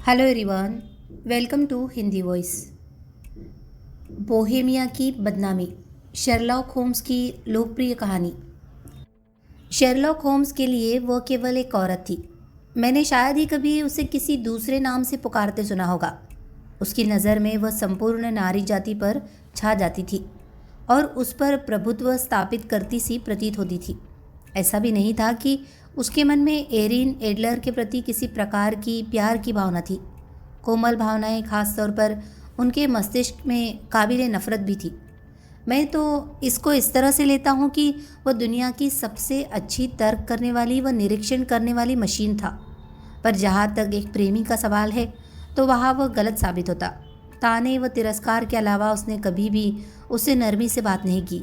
Hello everyone, welcome to Hindi voice. Bohemia की बदनामी, Sherlock Holmes की लोकप्रिय कहानी। शेरलॉक होम्स के लिए वह केवल एक औरत थी। मैंने शायद ही कभी उसे किसी दूसरे नाम से पुकारते सुना होगा। उसकी नज़र में वह संपूर्ण नारी जाति पर छा जाती थी और उस पर प्रभुत्व स्थापित करती सी प्रतीत होती थी। ऐसा भी नहीं था कि उसके मन में एरिन एडलर के प्रति किसी प्रकार की प्यार की भावना थी। कोमल भावनाएं, खास तौर पर उनके मस्तिष्क में काबिल नफ़रत भी थी। मैं तो इसको इस तरह से लेता हूँ कि वह दुनिया की सबसे अच्छी तर्क करने वाली व निरीक्षण करने वाली मशीन था। पर जहाँ तक एक प्रेमी का सवाल है तो वहाँ वह गलत साबित होता। ताने व तिरस्कार के अलावा उसने कभी भी उससे नरमी से बात नहीं की।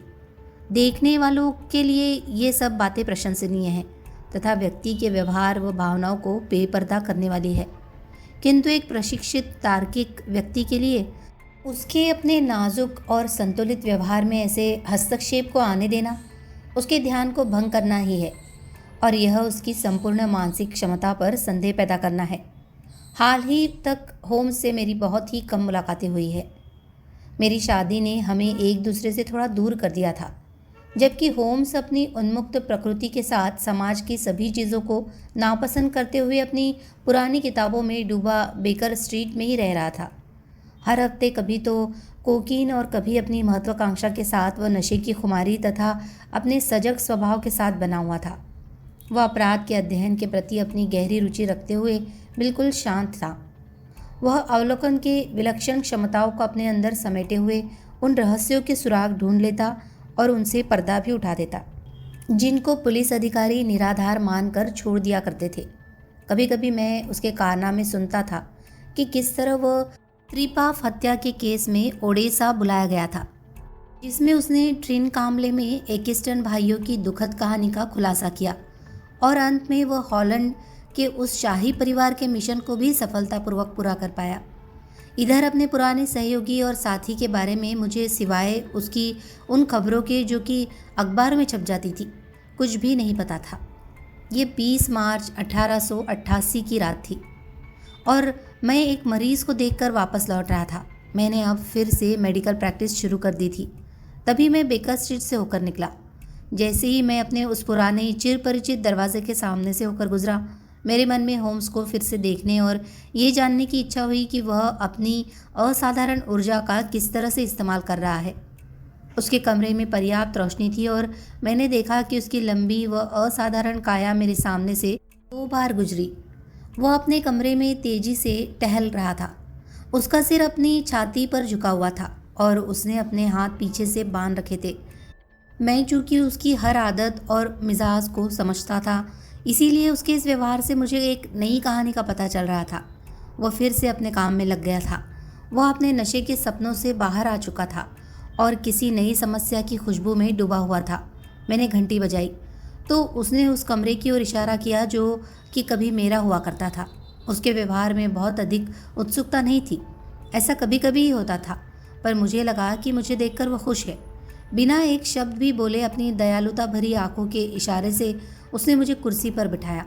देखने वालों के लिए ये सब बातें प्रशंसनीय हैं तथा व्यक्ति के व्यवहार व भावनाओं को बेपर्दा करने वाली है, किंतु एक प्रशिक्षित तार्किक व्यक्ति के लिए उसके अपने नाजुक और संतुलित व्यवहार में ऐसे हस्तक्षेप को आने देना उसके ध्यान को भंग करना ही है, और यह उसकी संपूर्ण मानसिक क्षमता पर संदेह पैदा करना है। हाल ही तक होम्स से मेरी बहुत ही कम मुलाकातें हुई है। मेरी शादी ने हमें एक दूसरे से थोड़ा दूर कर दिया था, जबकि होम्स अपनी उन्मुक्त प्रकृति के साथ समाज की सभी चीज़ों को नापसंद करते हुए अपनी पुरानी किताबों में डूबा बेकर स्ट्रीट में ही रह रहा था। हर हफ्ते कभी तो कोकीन और कभी अपनी महत्वाकांक्षा के साथ वह नशे की खुमारी तथा अपने सजग स्वभाव के साथ बना हुआ था। वह अपराध के अध्ययन के प्रति अपनी गहरी रुचि रखते हुए बिल्कुल शांत था। वह अवलोकन के विलक्षण क्षमताओं को अपने अंदर समेटे हुए उन रहस्यों के सुराग ढूंढ लेता और उनसे पर्दा भी उठा देता जिनको पुलिस अधिकारी निराधार मानकर छोड़ दिया करते थे। कभी कभी मैं उसके कारनामे सुनता था कि किस तरह वह त्रिपाफ हत्या के केस में ओडेसा बुलाया गया था, जिसमें उसने ट्रिन कामले में एकिस्टन भाइयों की दुखद कहानी का खुलासा किया, और अंत में वह हॉलैंड के उस शाही परिवार के मिशन को भी सफलतापूर्वक पूरा कर पाया। इधर अपने पुराने सहयोगी और साथी के बारे में मुझे सिवाय उसकी उन खबरों के जो कि अखबार में छप जाती थी कुछ भी नहीं पता था। ये 20 मार्च 1888 की रात थी और मैं एक मरीज़ को देखकर वापस लौट रहा था। मैंने अब फिर से मेडिकल प्रैक्टिस शुरू कर दी थी। तभी मैं बेकर स्ट्रीट से होकर निकला। जैसे ही मैं अपने उस पुराने चिर परिचित दरवाजे के सामने से होकर गुजरा, मेरे मन में होम्स को फिर से देखने और ये जानने की इच्छा हुई कि वह अपनी असाधारण ऊर्जा का किस तरह से इस्तेमाल कर रहा है। उसके कमरे में पर्याप्त रोशनी थी और मैंने देखा कि उसकी लंबी व असाधारण काया मेरे सामने से 2 बार गुजरी। वह अपने कमरे में तेजी से टहल रहा था। उसका सिर अपनी छाती पर झुका हुआ था और उसने अपने हाथ पीछे से बांध रखे थे। मैं चूंकि उसकी हर आदत और मिजाज को समझता था, इसीलिए उसके इस व्यवहार से मुझे एक नई कहानी का पता चल रहा था। वह फिर से अपने काम में लग गया था। वह अपने नशे के सपनों से बाहर आ चुका था और किसी नई समस्या की खुशबू में डूबा हुआ था। मैंने घंटी बजाई तो उसने उस कमरे की ओर इशारा किया जो कि कभी मेरा हुआ करता था। उसके व्यवहार में बहुत अधिक उत्सुकता नहीं थी। ऐसा कभी कभी ही होता था, पर मुझे लगा कि मुझे देखकर वह खुश है। बिना एक शब्द भी बोले अपनी दयालुता भरी आंखों के इशारे से उसने मुझे कुर्सी पर बिठाया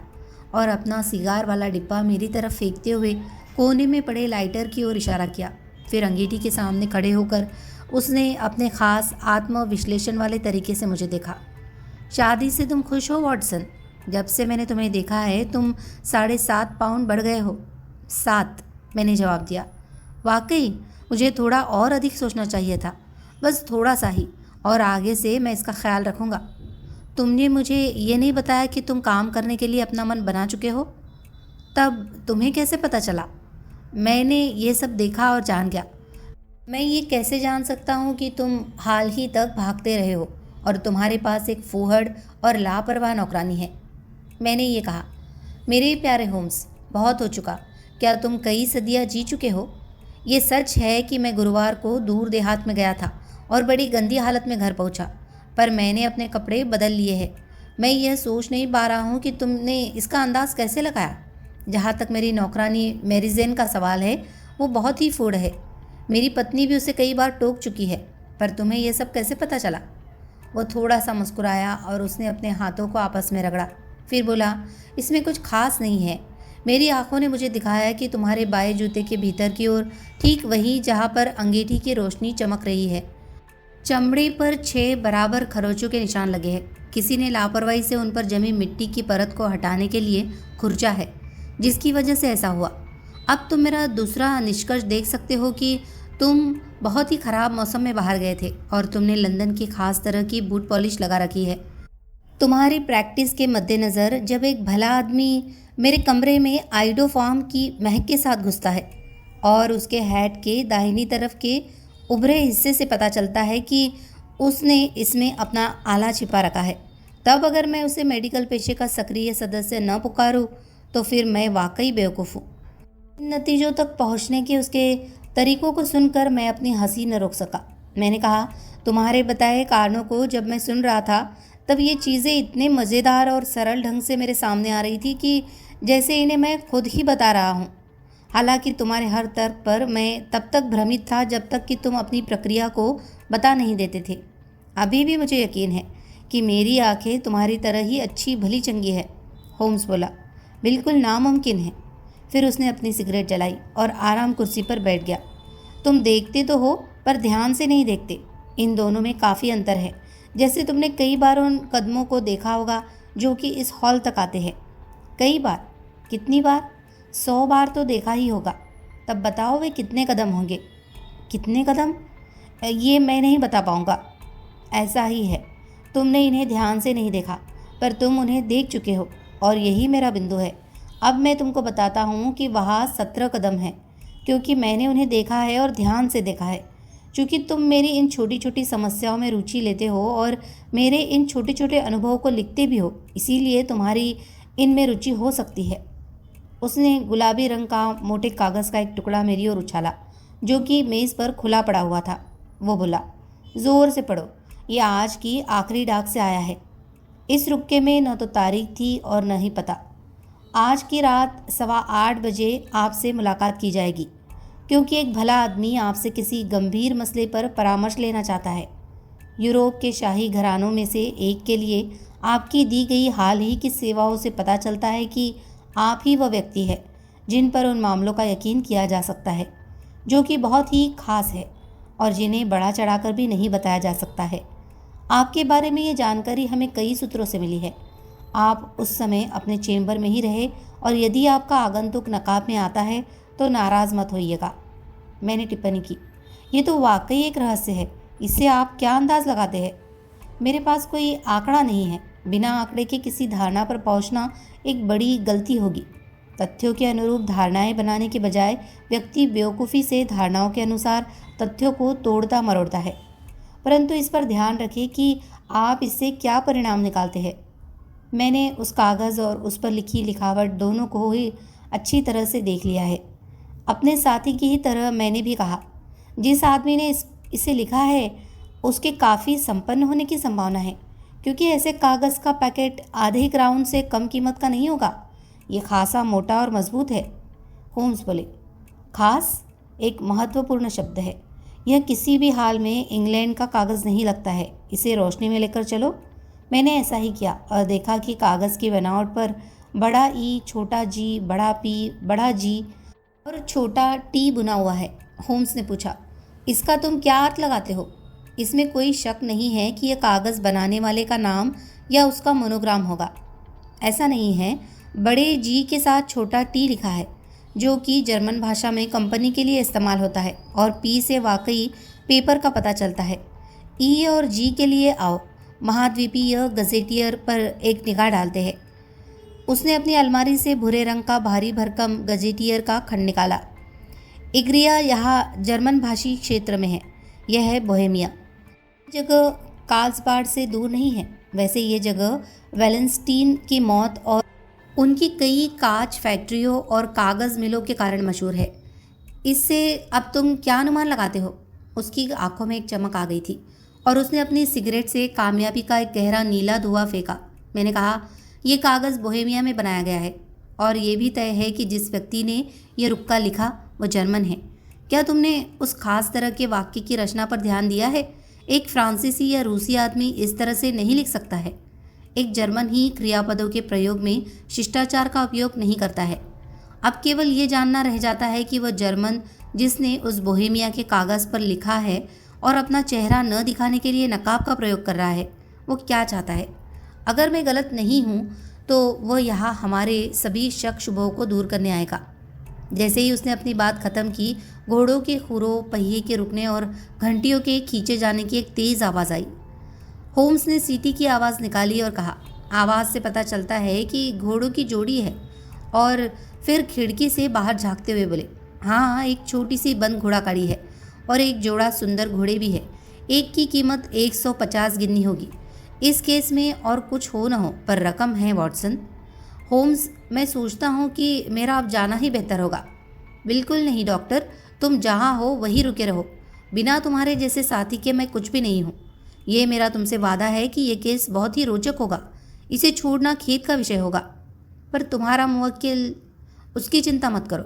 और अपना सिगार वाला डिब्बा मेरी तरफ फेंकते हुए कोने में पड़े लाइटर की ओर इशारा किया। फिर अंगीठी के सामने खड़े होकर उसने अपने खास आत्मविश्लेषण वाले तरीके से मुझे देखा। शादी से तुम खुश हो वॉटसन? जब से मैंने तुम्हें देखा है तुम 7.5 पाउंड बढ़ गए हो। 7, मैंने जवाब दिया। वाकई मुझे थोड़ा और अधिक सोचना चाहिए था, बस थोड़ा सा ही, और आगे से मैं इसका ख्याल रखूँगा। तुमने मुझे ये नहीं बताया कि तुम काम करने के लिए अपना मन बना चुके हो। तब तुम्हें कैसे पता चला? मैंने ये सब देखा और जान गया। मैं ये कैसे जान सकता हूँ कि तुम हाल ही तक भागते रहे हो और तुम्हारे पास एक फूहड़ और लापरवाह नौकरानी है? मैंने ये कहा। मेरे प्यारे होम्स, बहुत हो चुका। क्या तुम कई सदियाँ जी चुके हो? ये सच है कि मैं गुरुवार को दूर देहात में गया था और बड़ी गंदी हालत में घर पहुंचा, पर मैंने अपने कपड़े बदल लिए हैं। मैं यह सोच नहीं पा रहा हूँ कि तुमने इसका अंदाज़ कैसे लगाया। जहाँ तक मेरी नौकरानी मैरीजेन का सवाल है, वो बहुत ही फूड है। मेरी पत्नी भी उसे कई बार टोक चुकी है, पर तुम्हें यह सब कैसे पता चला? वो थोड़ा सा मुस्कुराया और उसने अपने हाथों को आपस में रगड़ा। फिर बोला, इसमें कुछ खास नहीं है। मेरी आंखों ने मुझे दिखाया कि तुम्हारे बाएं जूते के भीतर की ओर, ठीक वहीं जहाँ पर अंगीठी की रोशनी चमक रही है, चमड़े पर 6 बराबर खरोंचों के निशान लगे हैं। किसी ने लापरवाही से उन पर जमी मिट्टी की परत को हटाने के लिए खुरचा है, जिसकी वजह से ऐसा हुआ। अब तुम मेरा दूसरा निष्कर्ष देख सकते हो कि तुम बहुत ही खराब मौसम में बाहर गए थे और तुमने लंदन की खास तरह की बूट पॉलिश लगा रखी है। तुम्हारी प्रैक्टिस के मद्देनज़र जब एक भला आदमी मेरे कमरे में आइडोफार्म की महक के साथ घुसता है और उसके हैट के दाहिनी तरफ के उभरे हिस्से से पता चलता है कि उसने इसमें अपना आला छिपा रखा है, तब अगर मैं उसे मेडिकल पेशे का सक्रिय सदस्य न पुकारूं तो फिर मैं वाकई बेवकूफ़ हूँ। इन नतीजों तक पहुँचने के उसके तरीकों को सुनकर मैं अपनी हंसी न रोक सका। मैंने कहा, तुम्हारे बताए कारणों को जब मैं सुन रहा था तब ये चीज़ें इतने मज़ेदार और सरल ढंग से मेरे सामने आ रही थी कि जैसे इन्हें मैं खुद ही बता रहा हूँ। हालांकि तुम्हारे हर तर्क पर मैं तब तक भ्रमित था जब तक कि तुम अपनी प्रक्रिया को बता नहीं देते थे। अभी भी मुझे यकीन है कि मेरी आंखें तुम्हारी तरह ही अच्छी भली चंगी है, होम्स बोला। बिल्कुल नामुमकिन है। फिर उसने अपनी सिगरेट जलाई और आराम कुर्सी पर बैठ गया। तुम देखते तो हो पर ध्यान से नहीं देखते। इन दोनों में काफ़ी अंतर है। जैसे तुमने कई बार उन कदमों को देखा होगा जो कि इस हॉल तक आते हैं। कई बार? कितनी बार? 100 बार तो देखा ही होगा। तब बताओ वे कितने कदम होंगे? कितने कदम? ये मैं नहीं बता पाऊँगा। ऐसा ही है, तुमने इन्हें ध्यान से नहीं देखा पर तुम उन्हें देख चुके हो और यही मेरा बिंदु है। अब मैं तुमको बताता हूँ कि वहाँ 17 कदम हैं, क्योंकि मैंने उन्हें देखा है और ध्यान से देखा है। चूँकि तुम मेरी इन छोटी छोटी समस्याओं में रुचि लेते हो और मेरे इन छोटे छोटे अनुभवों को लिखते भी हो, इसीलिए तुम्हारी इनमें रुचि हो सकती है। उसने गुलाबी रंग का मोटे कागज़ का एक टुकड़ा मेरी ओर उछाला जो कि मेज़ पर खुला पड़ा हुआ था। वो बोला, ज़ोर से पढ़ो, ये आज की आखिरी डाक से आया है। इस रुक्के में न तो तारीख थी और न ही पता। आज की रात 8:15 बजे आपसे मुलाकात की जाएगी, क्योंकि एक भला आदमी आपसे किसी गंभीर मसले पर परामर्श लेना चाहता है। यूरोप के शाही घरानों में से एक के लिए आपकी दी गई हाल ही की सेवाओं से पता चलता है कि आप ही वह व्यक्ति है जिन पर उन मामलों का यकीन किया जा सकता है जो कि बहुत ही खास है और जिन्हें बढ़ा चढ़ाकर भी नहीं बताया जा सकता है। आपके बारे में ये जानकारी हमें कई सूत्रों से मिली है। आप उस समय अपने चेंबर में ही रहे और यदि आपका आगंतुक नकाब में आता है तो नाराज़ मत होइएगा। मैंने टिप्पणी की, ये तो वाकई एक रहस्य है। इससे आप क्या अंदाज़ लगाते हैं? मेरे पास कोई आंकड़ा नहीं है। बिना आंकड़े के किसी धारणा पर पहुंचना एक बड़ी गलती होगी। तथ्यों के अनुरूप धारणाएं बनाने के बजाय व्यक्ति बेवकूफ़ी से धारणाओं के अनुसार तथ्यों को तोड़ता मरोड़ता है। परंतु इस पर ध्यान रखें कि आप इससे क्या परिणाम निकालते हैं। मैंने उस कागज़ और उस पर लिखी लिखावट दोनों को ही अच्छी तरह से देख लिया है। अपने साथी की ही तरह मैंने भी कहा, जिस आदमी ने इसे लिखा है उसके काफ़ी संपन्न होने की संभावना है, क्योंकि ऐसे कागज़ का पैकेट आधे क्राउन से कम कीमत का नहीं होगा। ये खासा मोटा और मजबूत है। होम्स बोले, खास एक महत्वपूर्ण शब्द है। यह किसी भी हाल में इंग्लैंड का कागज़ नहीं लगता है। इसे रोशनी में लेकर चलो। मैंने ऐसा ही किया और देखा कि कागज़ की बनावट पर बड़ा ई, छोटा जी, बड़ा पी, बड़ा जी और छोटा टी बुना हुआ है। होम्स ने पूछा, इसका तुम क्या अर्थ लगाते हो? इसमें कोई शक नहीं है कि यह कागज़ बनाने वाले का नाम या उसका मोनोग्राम होगा। ऐसा नहीं है। बड़े जी के साथ छोटा टी लिखा है, जो कि जर्मन भाषा में कंपनी के लिए इस्तेमाल होता है, और पी से वाकई पेपर का पता चलता है। ई और जी के लिए आओ। महाद्वीपीय गजेटियर पर एक निगाह डालते हैं। उसने अपनी अलमारी से भूरे रंग का भारी भरकम गजेटियर का खंड निकाला। इग्रिया यहाँ जर्मन भाषी क्षेत्र में है। यह है बोहेमिया। जगह कार्लसबाड से दूर नहीं है। वैसे ये जगह वेलेंस्टीन की मौत और उनकी कई कांच फैक्ट्रियों और कागज़ मिलों के कारण मशहूर है। इससे अब तुम क्या अनुमान लगाते हो? उसकी आंखों में एक चमक आ गई थी और उसने अपनी सिगरेट से कामयाबी का एक गहरा नीला धुआं फेंका। मैंने कहा, ये कागज़ बोहेमिया में बनाया गया है और ये भी तय है कि जिस व्यक्ति ने यह रुक्का लिखा वो जर्मन है। क्या तुमने उस खास तरह के वाक्य की रचना पर ध्यान दिया है? एक फ्रांसीसी या रूसी आदमी इस तरह से नहीं लिख सकता है। एक जर्मन ही क्रियापदों के प्रयोग में शिष्टाचार का उपयोग नहीं करता है। अब केवल ये जानना रह जाता है कि वह जर्मन जिसने उस बोहेमिया के कागज़ पर लिखा है और अपना चेहरा न दिखाने के लिए नकाब का प्रयोग कर रहा है, वो क्या चाहता है। अगर मैं गलत नहीं हूँ तो वह यहाँ हमारे सभी शक शुबहों को दूर करने आएगा। जैसे ही उसने अपनी बात ख़त्म की, घोड़ों के खुरों, पहिए के रुकने और घंटियों के खींचे जाने की एक तेज़ आवाज़ आई। होम्स ने सीटी की आवाज़ निकाली और कहा, आवाज़ से पता चलता है कि घोड़ों की जोड़ी है। और फिर खिड़की से बाहर झांकते हुए बोले, हाँ, एक छोटी सी बंद घोड़ा गाड़ी है और एक जोड़ा सुंदर घोड़े भी है। एक की कीमत 150 गिन्नी होगी। इस केस में और कुछ हो न हो, पर रकम है वॉटसन। होम्स, मैं सोचता हूँ कि मेरा अब जाना ही बेहतर होगा। बिल्कुल नहीं डॉक्टर, तुम जहाँ हो वहीं रुके रहो। बिना तुम्हारे जैसे साथी के मैं कुछ भी नहीं हूँ। ये मेरा तुमसे वादा है कि ये केस बहुत ही रोचक होगा। इसे छोड़ना खेद का विषय होगा। पर तुम्हारा मुवक्किल, उसकी चिंता मत करो।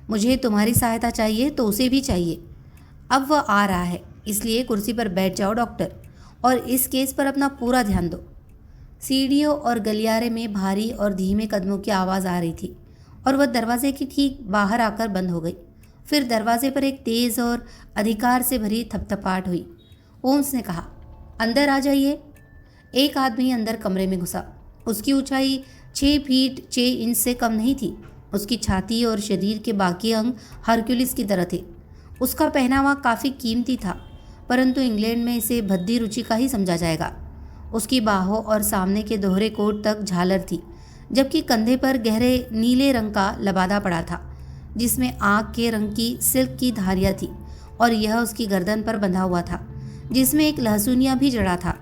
मुझे तुम्हारी सहायता चाहिए तो उसे भी चाहिए। अब वह आ रहा है, इसलिए कुर्सी पर बैठ जाओ डॉक्टर, और इस केस पर अपना पूरा ध्यान दो। सीढ़ियों और गलियारे में भारी और धीमे कदमों की आवाज़ आ रही थी और वह दरवाजे के ठीक बाहर आकर बंद हो गई। फिर दरवाजे पर एक तेज़ और अधिकार से भरी थपथपाहट हुई। होम्स ने कहा, अंदर आ जाइए। एक आदमी अंदर कमरे में घुसा। उसकी ऊंचाई 6 फीट 6 इंच से कम नहीं थी। उसकी छाती और शरीर के बाकी अंग हरक्यूलिस की तरह थे। उसका पहनावा काफ़ी कीमती था, परंतु इंग्लैंड में इसे भद्दी रुचि का ही समझा जाएगा। उसकी बाहों और सामने के दोहरे कोट तक झालर थी, जबकि कंधे पर गहरे नीले रंग का लबादा पड़ा था, जिसमें आग के रंग की सिल्क की धारियाँ थी, और यह उसकी गर्दन पर बंधा हुआ था, जिसमें एक लहसुनिया भी जड़ा था।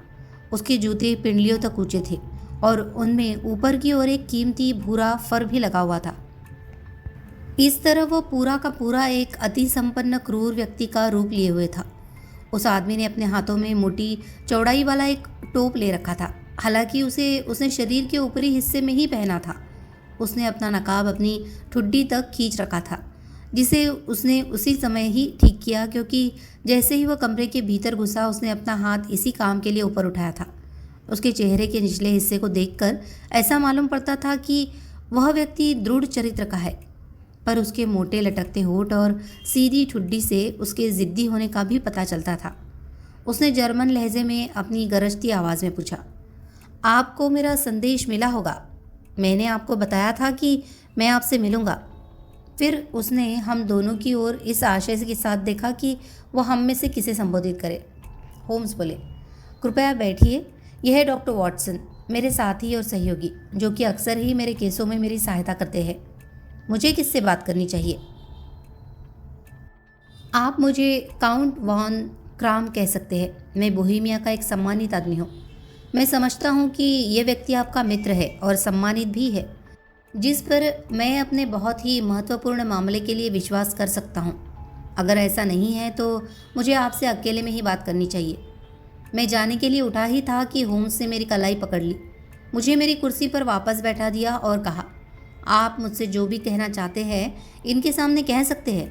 उसके जूते पिंडलियों तक ऊंचे थे और उनमें ऊपर की ओर एक कीमती भूरा फर भी लगा हुआ था। इस तरह वो पूरा का पूरा एक अति संपन्न क्रूर व्यक्ति का रूप लिए हुए था। उस आदमी ने अपने हाथों में मोटी चौड़ाई वाला एक टोप ले रखा था। हालांकि उसने शरीर के ऊपरी हिस्से में ही पहना था। उसने अपना नकाब अपनी ठुड्डी तक खींच रखा था, जिसे उसने उसी समय ही ठीक किया, क्योंकि जैसे ही वह कमरे के भीतर घुसा उसने अपना हाथ इसी काम के लिए ऊपर उठाया था। उसके चेहरे के निचले हिस्से को देखकर ऐसा मालूम पड़ता था कि वह व्यक्ति दृढ़ चरित्र का है, पर उसके मोटे लटकते होठ और सीधी ठुड्डी से उसके ज़िद्दी होने का भी पता चलता था। उसने जर्मन लहजे में अपनी गरजती आवाज़ में पूछा, आपको मेरा संदेश मिला होगा। मैंने आपको बताया था कि मैं आपसे मिलूँगा। फिर उसने हम दोनों की ओर इस आशय के साथ देखा कि वह हम में से किसे संबोधित करे। होम्स बोले, कृपया बैठिए। यह है डॉक्टर वॉटसन, मेरे साथी और सहयोगी, जो कि अक्सर ही मेरे केसों में मेरी सहायता करते हैं। मुझे किससे बात करनी चाहिए? आप मुझे काउंट वॉन क्राम कह सकते हैं। मैं बोहेमिया का एक सम्मानित आदमी हूँ। मैं समझता हूँ कि यह व्यक्ति आपका मित्र है और सम्मानित भी है, जिस पर मैं अपने बहुत ही महत्वपूर्ण मामले के लिए विश्वास कर सकता हूँ। अगर ऐसा नहीं है तो मुझे आपसे अकेले में ही बात करनी चाहिए। मैं जाने के लिए उठा ही था कि होम्स ने मेरी कलाई पकड़ ली, मुझे मेरी कुर्सी पर वापस बैठा दिया और कहा, आप मुझसे जो भी कहना चाहते हैं इनके सामने कह सकते हैं।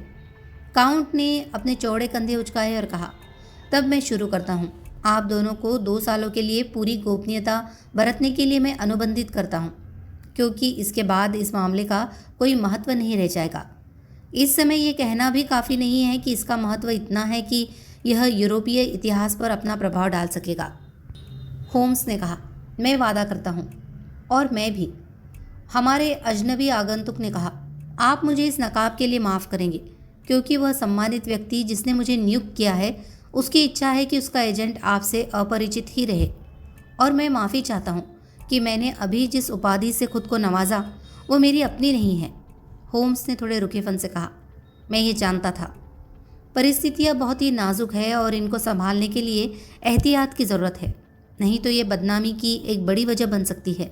काउंट ने अपने चौड़े कंधे उचकाए और कहा, तब मैं शुरू करता हूँ। आप दोनों को 2 सालों के लिए पूरी गोपनीयता बरतने के लिए मैं अनुबंधित करता हूँ, क्योंकि इसके बाद इस मामले का कोई महत्व नहीं रह जाएगा। इस समय ये कहना भी काफ़ी नहीं है कि इसका महत्व इतना है कि यह यूरोपीय इतिहास पर अपना प्रभाव डाल सकेगा। होम्स ने कहा, मैं वादा करता हूँ। और मैं भी। हमारे अजनबी आगंतुक ने कहा, आप मुझे इस नकाब के लिए माफ़ करेंगे, क्योंकि वह सम्मानित व्यक्ति जिसने मुझे नियुक्त किया है उसकी इच्छा है कि उसका एजेंट आपसे अपरिचित ही रहे। और मैं माफ़ी चाहता हूँ कि मैंने अभी जिस उपाधि से खुद को नवाजा वो मेरी अपनी नहीं है। होम्स ने थोड़े रुखेपन से कहा, मैं ये जानता था। परिस्थितियाँ बहुत ही नाजुक है और इनको संभालने के लिए एहतियात की ज़रूरत है, नहीं तो ये बदनामी की एक बड़ी वजह बन सकती है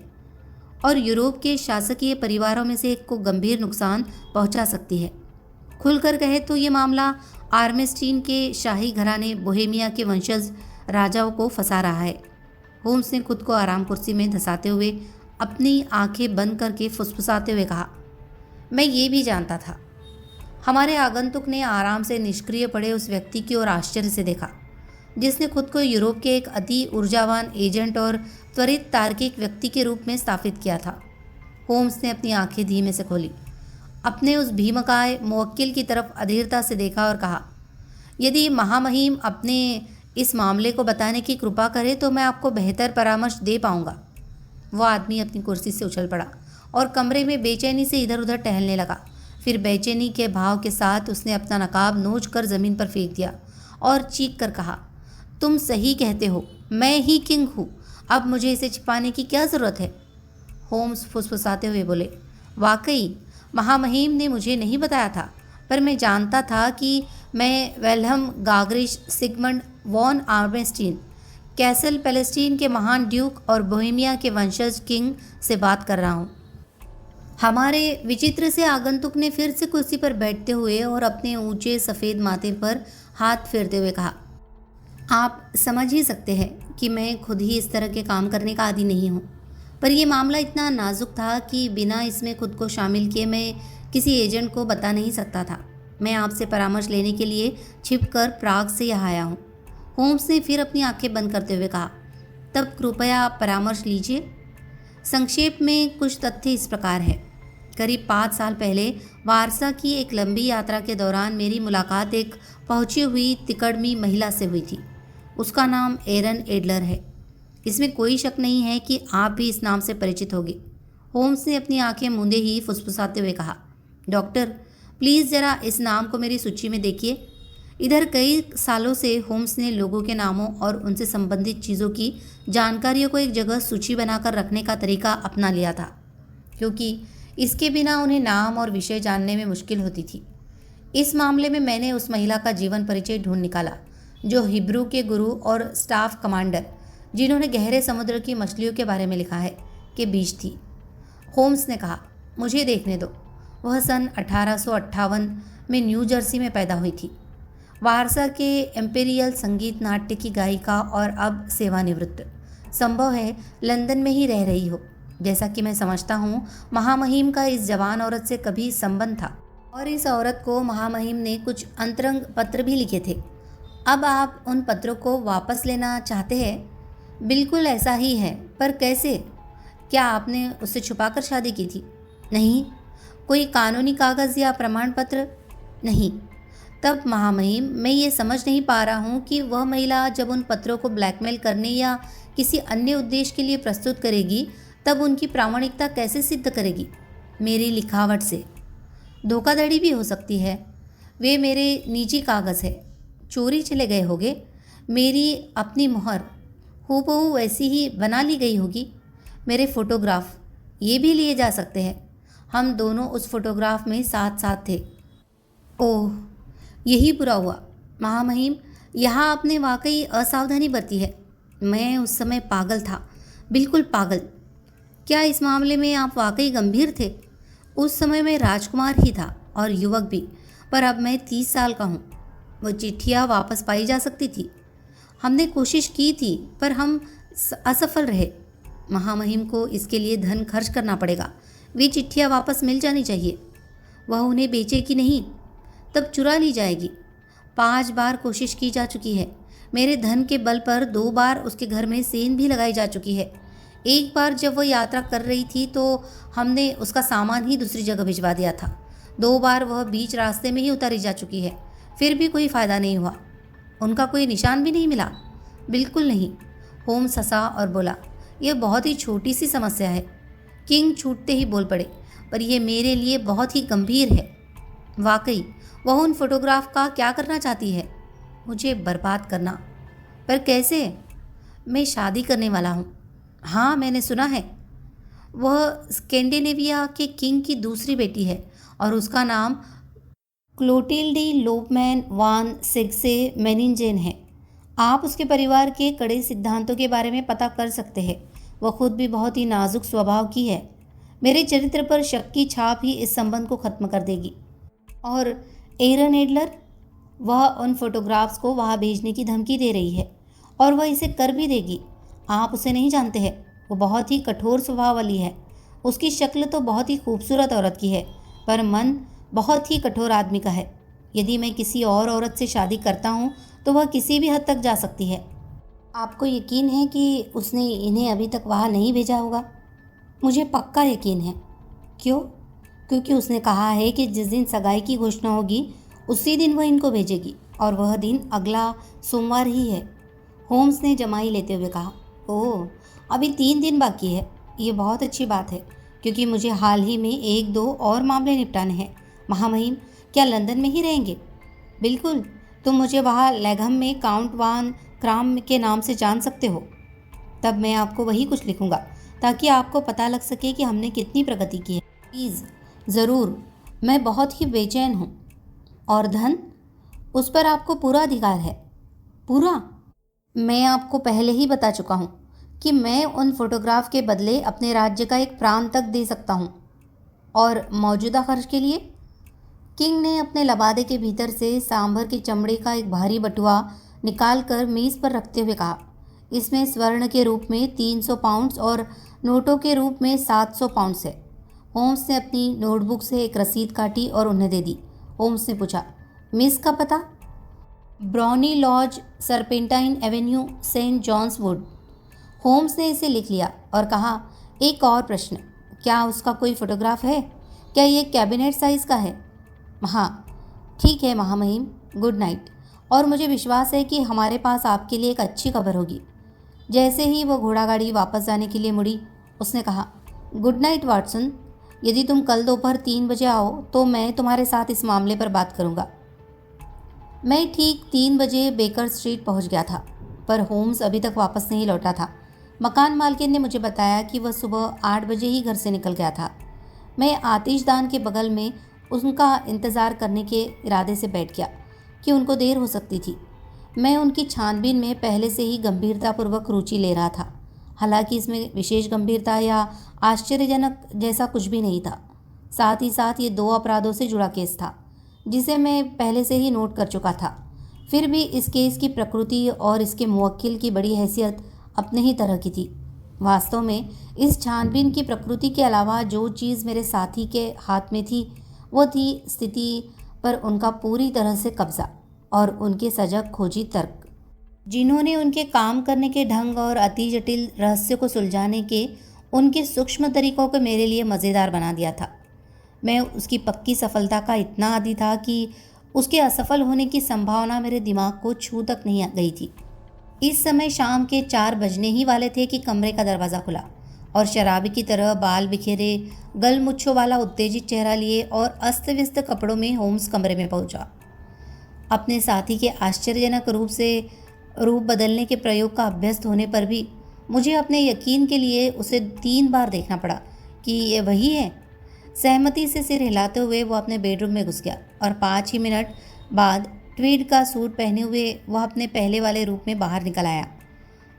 और यूरोप के शासकीय परिवारों में से एक को गंभीर नुकसान पहुंचा सकती है। खुलकर कहे तो ये मामला आर्मेस्टीन के शाही घराने बोहेमिया के वंशज राजाओं को फंसा रहा है। होम्स ने खुद को आराम कुर्सी में धंसाते हुए अपनी आंखें बंद करके फुसफुसाते हुए कहा, मैं ये भी जानता था। हमारे आगंतुक ने आराम से निष्क्रिय पड़े उस व्यक्ति की ओर आश्चर्य से देखा, जिसने खुद को यूरोप के एक अति ऊर्जावान एजेंट और त्वरित तार्किक व्यक्ति के रूप में स्थापित किया था। होम्स ने अपनी आंखें धीमे से खोली। अपने उस भीमकाय मुवक्किल की तरफ अधीरता से देखा और कहा, यदि महामहिम अपने इस मामले को बताने की कृपा करे तो मैं आपको बेहतर परामर्श दे पाऊंगा। वह आदमी अपनी कुर्सी से उछल पड़ा और कमरे में बेचैनी से इधर उधर टहलने लगा। फिर बेचैनी के भाव के साथ उसने अपना नकाब नोच कर ज़मीन पर फेंक दिया और चीख कर कहा, तुम सही कहते हो, मैं ही किंग हूँ। अब मुझे इसे छिपाने की क्या ज़रूरत है? होम्स फुसफुसाते हुए बोले, वाकई महामहिम ने मुझे नहीं बताया था, पर मैं जानता था कि मैं वेल्हम गागरिश Sigismond von Ormstein, Cassel Felstein के महान ड्यूक और बोहेमिया के वंशज किंग से बात कर रहा हूँ। हमारे विचित्र से आगंतुक ने फिर से कुर्सी पर बैठते हुए और अपने ऊंचे सफ़ेद माथे पर हाथ फेरते हुए कहा, आप समझ ही सकते हैं कि मैं खुद ही इस तरह के काम करने का आदी नहीं हूँ, पर यह मामला इतना नाजुक था कि बिना इसमें खुद को शामिल किए मैं किसी एजेंट को बता नहीं सकता था। मैं आपसे परामर्श लेने के लिए छिपकर प्राग से यहाँ आया हूँ। होम्स ने फिर अपनी आंखें बंद करते हुए कहा, तब कृपया परामर्श लीजिए। संक्षेप में कुछ तथ्य इस प्रकार है। करीब 5 साल पहले वारसा की एक लंबी यात्रा के दौरान मेरी मुलाकात एक पहुंची हुई तिकड़मी महिला से हुई थी। उसका नाम एरन एडलर है। इसमें कोई शक नहीं है कि आप भी इस नाम से परिचित होंगे। होम्स ने अपनी आंखें मूंदे ही फुसफुसाते हुए कहा, डॉक्टर प्लीज़ ज़रा इस नाम को मेरी सूची में देखिए। इधर कई सालों से होम्स ने लोगों के नामों और उनसे संबंधित चीज़ों की जानकारियों को एक जगह सूची बनाकर रखने का तरीका अपना लिया था, क्योंकि इसके बिना उन्हें नाम और विषय जानने में मुश्किल होती थी। इस मामले में मैंने उस महिला का जीवन परिचय ढूंढ निकाला जो हिब्रू के गुरु और स्टाफ कमांडर, जिन्होंने गहरे समुद्र की मछलियों के बारे में लिखा है, के बीच थी। होम्स ने कहा, मुझे देखने दो। वह सन 1858 में न्यू जर्सी में पैदा हुई थी। वारसा के एम्पेरियल संगीत नाट्य की गायिका और अब सेवानिवृत्त। संभव है लंदन में ही रह रही हो। जैसा कि मैं समझता हूँ महामहिम का इस जवान औरत से कभी संबंध था और इस औरत को महामहिम ने कुछ अंतरंग पत्र भी लिखे थे। अब आप उन पत्रों को वापस लेना चाहते हैं? बिल्कुल ऐसा ही है, पर कैसे? क्या आपने उससे छुपाकर शादी की थी? नहीं। कोई कानूनी कागज़ या प्रमाण पत्र? नहीं। तब महामहिम, मैं ये समझ नहीं पा रहा हूँ कि वह महिला जब उन पत्रों को ब्लैकमेल करने या किसी अन्य उद्देश्य के लिए प्रस्तुत करेगी तब उनकी प्रामाणिकता कैसे सिद्ध करेगी? मेरी लिखावट से। धोखाधड़ी भी हो सकती है। वे मेरे निजी कागज़ है। चोरी चले गए होंगे। मेरी अपनी मोहर हूबहू वैसी ही बना ली गई होगी। मेरे फ़ोटोग्राफ ये भी लिए जा सकते हैं। हम दोनों उस फोटोग्राफ में साथ साथ थे। ओह, यही बुरा हुआ महामहिम, यहाँ आपने वाकई असावधानी बरती है। मैं उस समय पागल था, बिल्कुल पागल। क्या इस मामले में आप वाकई गंभीर थे? उस समय मैं राजकुमार ही था और युवक भी, पर अब मैं 30 साल का हूँ। वो चिट्ठियाँ वापस पाई जा सकती थी। हमने कोशिश की थी पर हम असफल रहे। महामहिम को इसके लिए धन खर्च करना पड़ेगा। वे चिट्ठियाँ वापस मिल जानी चाहिए। वह उन्हें बेचेगी नहीं, तब चुरा ली जाएगी। 5 बार कोशिश की जा चुकी है। मेरे धन के बल पर 2 बार उसके घर में सेंध भी लगाई जा चुकी है। एक बार जब वह यात्रा कर रही थी तो हमने उसका सामान ही दूसरी जगह भिजवा दिया था। 2 बार वह बीच रास्ते में ही उतारी जा चुकी है, फिर भी कोई फ़ायदा नहीं हुआ। उनका कोई निशान भी नहीं मिला। बिल्कुल नहीं। होम्स हंसा और बोला, यह बहुत ही छोटी सी समस्या है। किंग छूटते ही बोल पड़े, पर यह मेरे लिए बहुत ही गंभीर है। वाकई वह उन फोटोग्राफ का क्या करना चाहती है? मुझे बर्बाद करना। पर कैसे? मैं शादी करने वाला हूँ। हाँ, मैंने सुना है। वह स्कैंडिनेविया के किंग की दूसरी बेटी है और उसका नाम क्लोटिल्डी लोपमैन वान सेग्से मेनिंजेन है। आप उसके परिवार के कड़े सिद्धांतों के बारे में पता कर सकते हैं। वह खुद भी बहुत ही नाजुक स्वभाव की है। मेरे चरित्र पर शक की छाप ही इस संबंध को ख़त्म कर देगी। और एरन एडलर, वह उन फोटोग्राफ्स को वहाँ भेजने की धमकी दे रही है और वह इसे कर भी देगी। आप उसे नहीं जानते हैं। वो बहुत ही कठोर स्वभाव वाली है। उसकी शक्ल तो बहुत ही खूबसूरत औरत की है, पर मन बहुत ही कठोर आदमी का है। यदि मैं किसी और औरत से शादी करता हूँ तो वह किसी भी हद तक जा सकती है। आपको यकीन है कि उसने इन्हें अभी तक वहाँ नहीं भेजा होगा? मुझे पक्का यकीन है। क्यों? क्योंकि उसने कहा है कि जिस दिन सगाई की घोषणा होगी उसी दिन वह इनको भेजेगी, और वह दिन अगला सोमवार ही है। होम्स ने जमाई लेते हुए कहा, ओह, अभी 3 दिन बाकी है। ये बहुत अच्छी बात है, क्योंकि मुझे हाल ही में 1-2 और मामले निपटाने हैं। महामहिम, क्या लंदन में ही रहेंगे? बिल्कुल। तुम मुझे वहाँ लैघम में काउंट वान क्राम के नाम से जान सकते हो। तब मैं आपको वही कुछ लिखूंगा, ताकि आपको पता लग सके कि हमने कितनी प्रगति की है। प्लीज़। ज़रूर। मैं बहुत ही बेचैन हूँ। और धन? उस पर आपको पूरा अधिकार है। पूरा? मैं आपको पहले ही बता चुका हूँ कि मैं उन फोटोग्राफ के बदले अपने राज्य का एक प्रांत तक दे सकता हूँ। और मौजूदा खर्च के लिए? किंग ने अपने लबादे के भीतर से सांभर की चमड़े का एक भारी बटुआ निकालकर मेज़ पर रखते हुए कहा, इसमें स्वर्ण के रूप में 300 पाउंड्स और नोटों के रूप में 700 पाउंड्स है। होम्स ने अपनी नोटबुक से एक रसीद काटी और उन्हें दे दी। होम्स ने पूछा, मिस का पता? Brownie Lodge, Serpentine Avenue, Saint John's Wood. Holmes ने इसे लिख लिया और कहा, एक और प्रश्न, क्या उसका कोई फोटोग्राफ है? क्या ये कैबिनेट साइज़ का है? हाँ। ठीक है महामहिम, गुड नाइट। और मुझे विश्वास है कि हमारे पास आपके लिए एक अच्छी खबर होगी। जैसे ही वो घोड़ा गाड़ी वापस जाने के लिए मुड़ी, उसने कहा, गुड नाइट वाटसन। यदि तुम कल दोपहर 3 बजे आओ तो मैं तुम्हारे साथ इस मामले पर बात करूँगा। मैं ठीक 3 बजे बेकर स्ट्रीट पहुँच गया था, पर होम्स अभी तक वापस नहीं लौटा था। मकान मालकिन ने मुझे बताया कि वह सुबह 8 बजे ही घर से निकल गया था। मैं आतिशदान के बगल में उनका इंतज़ार करने के इरादे से बैठ गया कि उनको देर हो सकती थी। मैं उनकी छानबीन में पहले से ही गंभीरतापूर्वक रुचि ले रहा था। हालांकि इसमें विशेष गंभीरता या आश्चर्यजनक जैसा कुछ भी नहीं था। साथ ही साथ ये 2 अपराधों से जुड़ा केस था, जिसे मैं पहले से ही नोट कर चुका था। फिर भी इस केस की प्रकृति और इसके मुवक्किल की बड़ी हैसियत अपने ही तरह की थी। वास्तव में इस छानबीन की प्रकृति के अलावा जो चीज़ मेरे साथी के हाथ में थी, वो थी स्थिति पर उनका पूरी तरह से कब्जा और उनके सजग खोजी तर्क, जिन्होंने उनके काम करने के ढंग और अति जटिल रहस्य को सुलझाने के उनके सूक्ष्म तरीकों को मेरे लिए मज़ेदार बना दिया था। मैं उसकी पक्की सफलता का इतना आदी था कि उसके असफल होने की संभावना मेरे दिमाग को छू तक नहीं गई थी। इस समय शाम के 4 बजने ही वाले थे कि कमरे का दरवाज़ा खुला और शराबी की तरह बाल बिखेरे, गलमुच्छों वाला उत्तेजित चेहरा लिए और अस्त व्यस्त कपड़ों में होम्स कमरे में पहुंचा। अपने साथी के आश्चर्यजनक रूप बदलने के प्रयोग का अभ्यस्त होने पर भी मुझे अपने यकीन के लिए उसे 3 बार देखना पड़ा कि ये वही है। सहमति से सिर हिलाते हुए वो अपने बेडरूम में घुस गया और 5 ही मिनट बाद ट्वीड का सूट पहने हुए वह अपने पहले वाले रूप में बाहर निकल आया।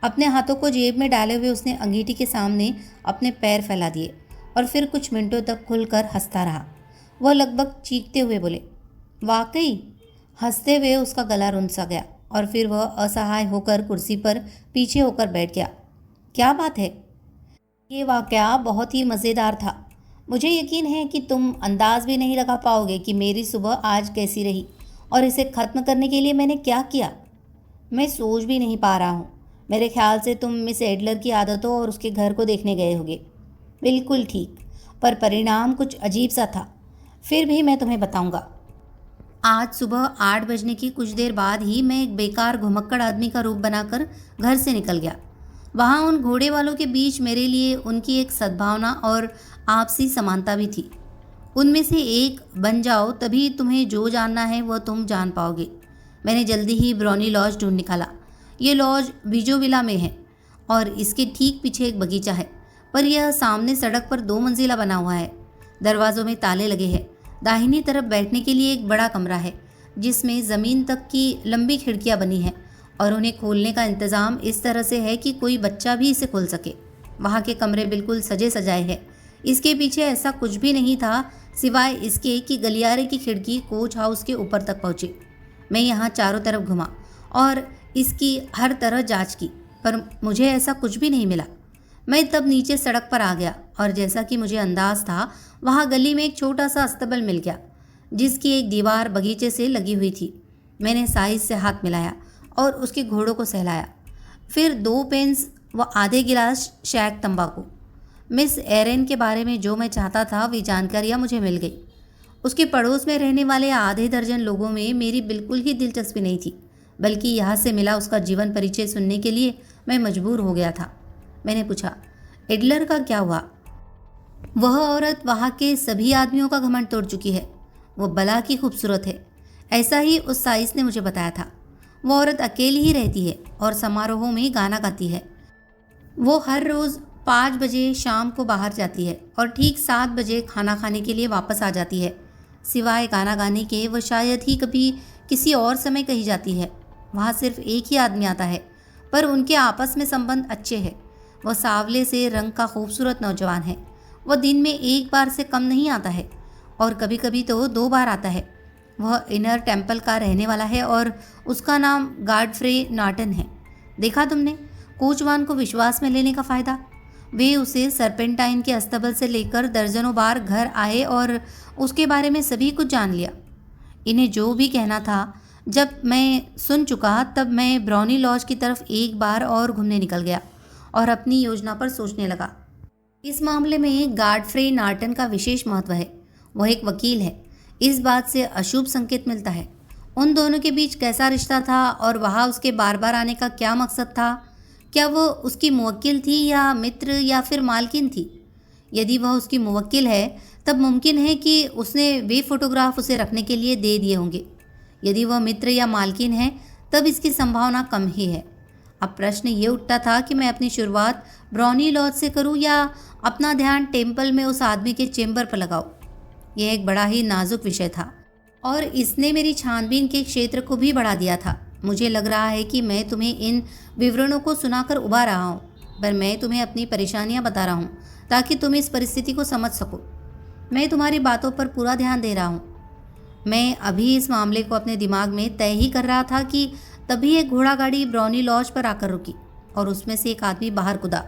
अपने हाथों को जेब में डाले हुए उसने अंगीठी के सामने अपने पैर फैला दिए और फिर कुछ मिनटों तक खुलकर हंसता रहा। वह लगभग चीखते हुए बोले, वाकई? हंसते हुए उसका गला रुंध सा गया और फिर वह असहाय होकर कुर्सी पर पीछे होकर बैठ गया। क्या बात है? ये वाकया बहुत ही मज़ेदार था। मुझे यकीन है कि तुम अंदाज भी नहीं लगा पाओगे कि मेरी सुबह आज कैसी रही और इसे ख़त्म करने के लिए मैंने क्या किया। मैं सोच भी नहीं पा रहा हूँ। मेरे ख्याल से तुम मिस एडलर की आदतों और उसके घर को देखने गए होगे। बिल्कुल ठीक, पर परिणाम कुछ अजीब सा था। फिर भी मैं तुम्हें बताऊंगा। आज सुबह 8 बजने की कुछ देर बाद ही मैं एक बेकार घुमक्कड़ आदमी का रूप बनाकर घर से निकल गया। वहाँ उन घोड़े वालों के बीच मेरे लिए उनकी एक सद्भावना और आपसी समानता भी थी। उनमें से एक बन जाओ, तभी तुम्हें जो जानना है वह तुम जान पाओगे। मैंने जल्दी ही ब्राउनी लॉज ढूंढ निकाला। ये लॉज बीजोविला में है और इसके ठीक पीछे एक बगीचा है, पर यह सामने सड़क पर 2 मंजिला बना हुआ है। दरवाज़ों में ताले लगे हैं। दाहिनी तरफ बैठने के लिए एक बड़ा कमरा है, जिसमें ज़मीन तक की लंबी खिड़कियां बनी हैं और उन्हें खोलने का इंतज़ाम इस तरह से है कि कोई बच्चा भी इसे खोल सके। वहाँ के कमरे बिल्कुल सजे सजाए हैं। इसके पीछे ऐसा कुछ भी नहीं था सिवाय इसके कि गलियारे की खिड़की कोच हाउस के ऊपर तक पहुँची। मैं यहाँ चारों तरफ घुमा और इसकी हर तरह जांच की, पर मुझे ऐसा कुछ भी नहीं मिला। मैं तब नीचे सड़क पर आ गया और जैसा कि मुझे अंदाज था, वहाँ गली में एक छोटा सा अस्तबल मिल गया, जिसकी एक दीवार बगीचे से लगी हुई थी। मैंने साइज से हाथ मिलाया और उसके घोड़ों को सहलाया, फिर 2 पेंस व आधे गिलास शैक तंबाकू। मिस एरेन के बारे में जो मैं चाहता था वे जानकारियाँ मुझे मिल गई। उसके पड़ोस में रहने वाले आधे दर्जन लोगों में मेरी बिल्कुल ही दिलचस्पी नहीं थी, बल्कि यहाँ से मिला उसका जीवन परिचय सुनने के लिए मैं मजबूर हो गया था। मैंने पूछा, एडलर का क्या हुआ? वह औरत वहाँ के सभी आदमियों का घमंड तोड़ चुकी है। वो बला की खूबसूरत है, ऐसा ही उस साइस ने मुझे बताया था। वो औरत अकेली ही रहती है और समारोहों में गाना गाती है। वो हर रोज़ 5 बजे शाम को बाहर जाती है और ठीक 7 बजे खाना खाने के लिए वापस आ जाती है। सिवाय गाना गाने के वह शायद ही कभी किसी और समय कहीं जाती है। वहाँ सिर्फ एक ही आदमी आता है, पर उनके आपस में संबंध अच्छे हैं। वह सांवले से रंग का खूबसूरत नौजवान है। वह दिन में 1 बार से कम नहीं आता है और कभी कभी तो 2 बार आता है। वह इनर टेम्पल का रहने वाला है और उसका नाम गॉडफ्रे नॉर्टन है। देखा तुमने कोचवान को विश्वास में लेने का फ़ायदा? वे उसे सरपेंटाइन के अस्तबल से लेकर दर्जनों बार घर आए और उसके बारे में सभी कुछ जान लिया। इन्हें जो भी कहना था, जब मैं सुन चुका तब मैं ब्राउनी लॉज की तरफ एक बार और घूमने निकल गया और अपनी योजना पर सोचने लगा। इस मामले में गॉडफ्रे नॉर्टन का विशेष महत्व है। वह एक वकील है। इस बात से अशुभ संकेत मिलता है। उन दोनों के बीच कैसा रिश्ता था और वहाँ उसके बार बार आने का क्या मकसद था? क्या वह उसकी मुवक्किल थी या मित्र या फिर मालकिन थी? यदि वह उसकी मुवक्किल है तब मुमकिन है कि उसने वे फोटोग्राफ उसे रखने के लिए दे दिए होंगे। यदि वह मित्र या मालकिन है तब इसकी संभावना कम ही है। अब प्रश्न ये उठता था कि मैं अपनी शुरुआत ब्राउनी लॉज से करूं या अपना ध्यान टेम्पल में उस आदमी के चेम्बर पर लगाऊं। यह एक बड़ा ही नाजुक विषय था और इसने मेरी छानबीन के क्षेत्र को भी बढ़ा दिया था। मुझे लग रहा है कि मैं तुम्हें इन विवरणों को सुनाकर उबा रहा हूँ, पर मैं तुम्हें अपनी परेशानियाँ बता रहा हूँ ताकि तुम इस परिस्थिति को समझ सको। मैं तुम्हारी बातों पर पूरा ध्यान दे रहा हूँ। मैं अभी इस मामले को अपने दिमाग में तय ही कर रहा था कि तभी एक घोड़ा गाड़ी ब्राउनी लॉज पर आकर रुकी और उसमें से एक आदमी बाहर कूदा।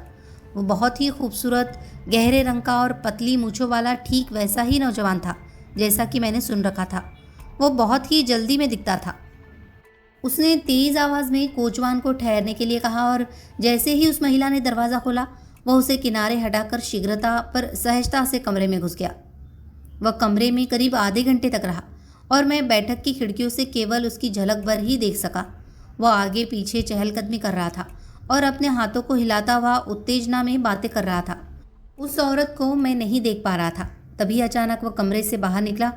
वो बहुत ही खूबसूरत, गहरे रंग का और पतली मूँछों वाला ठीक वैसा ही नौजवान था जैसा कि मैंने सुन रखा था। वो बहुत ही जल्दी में दिखता था। उसने तेज़ आवाज़ में कोचवान को ठहरने के लिए कहा और जैसे ही उस महिला ने दरवाज़ा खोला वह उसे किनारे हटाकर शीघ्रता पर सहजता से कमरे में घुस गया। वह कमरे में करीब आधे घंटे तक रहा और मैं बैठक की खिड़कियों से केवल उसकी झलक भर ही देख सका। वह आगे पीछे चहलकदमी कर रहा था और अपने हाथों को हिलाता हुआ उत्तेजना में बातें कर रहा था। उस औरत को मैं नहीं देख पा रहा था। तभी अचानक वह कमरे से बाहर निकला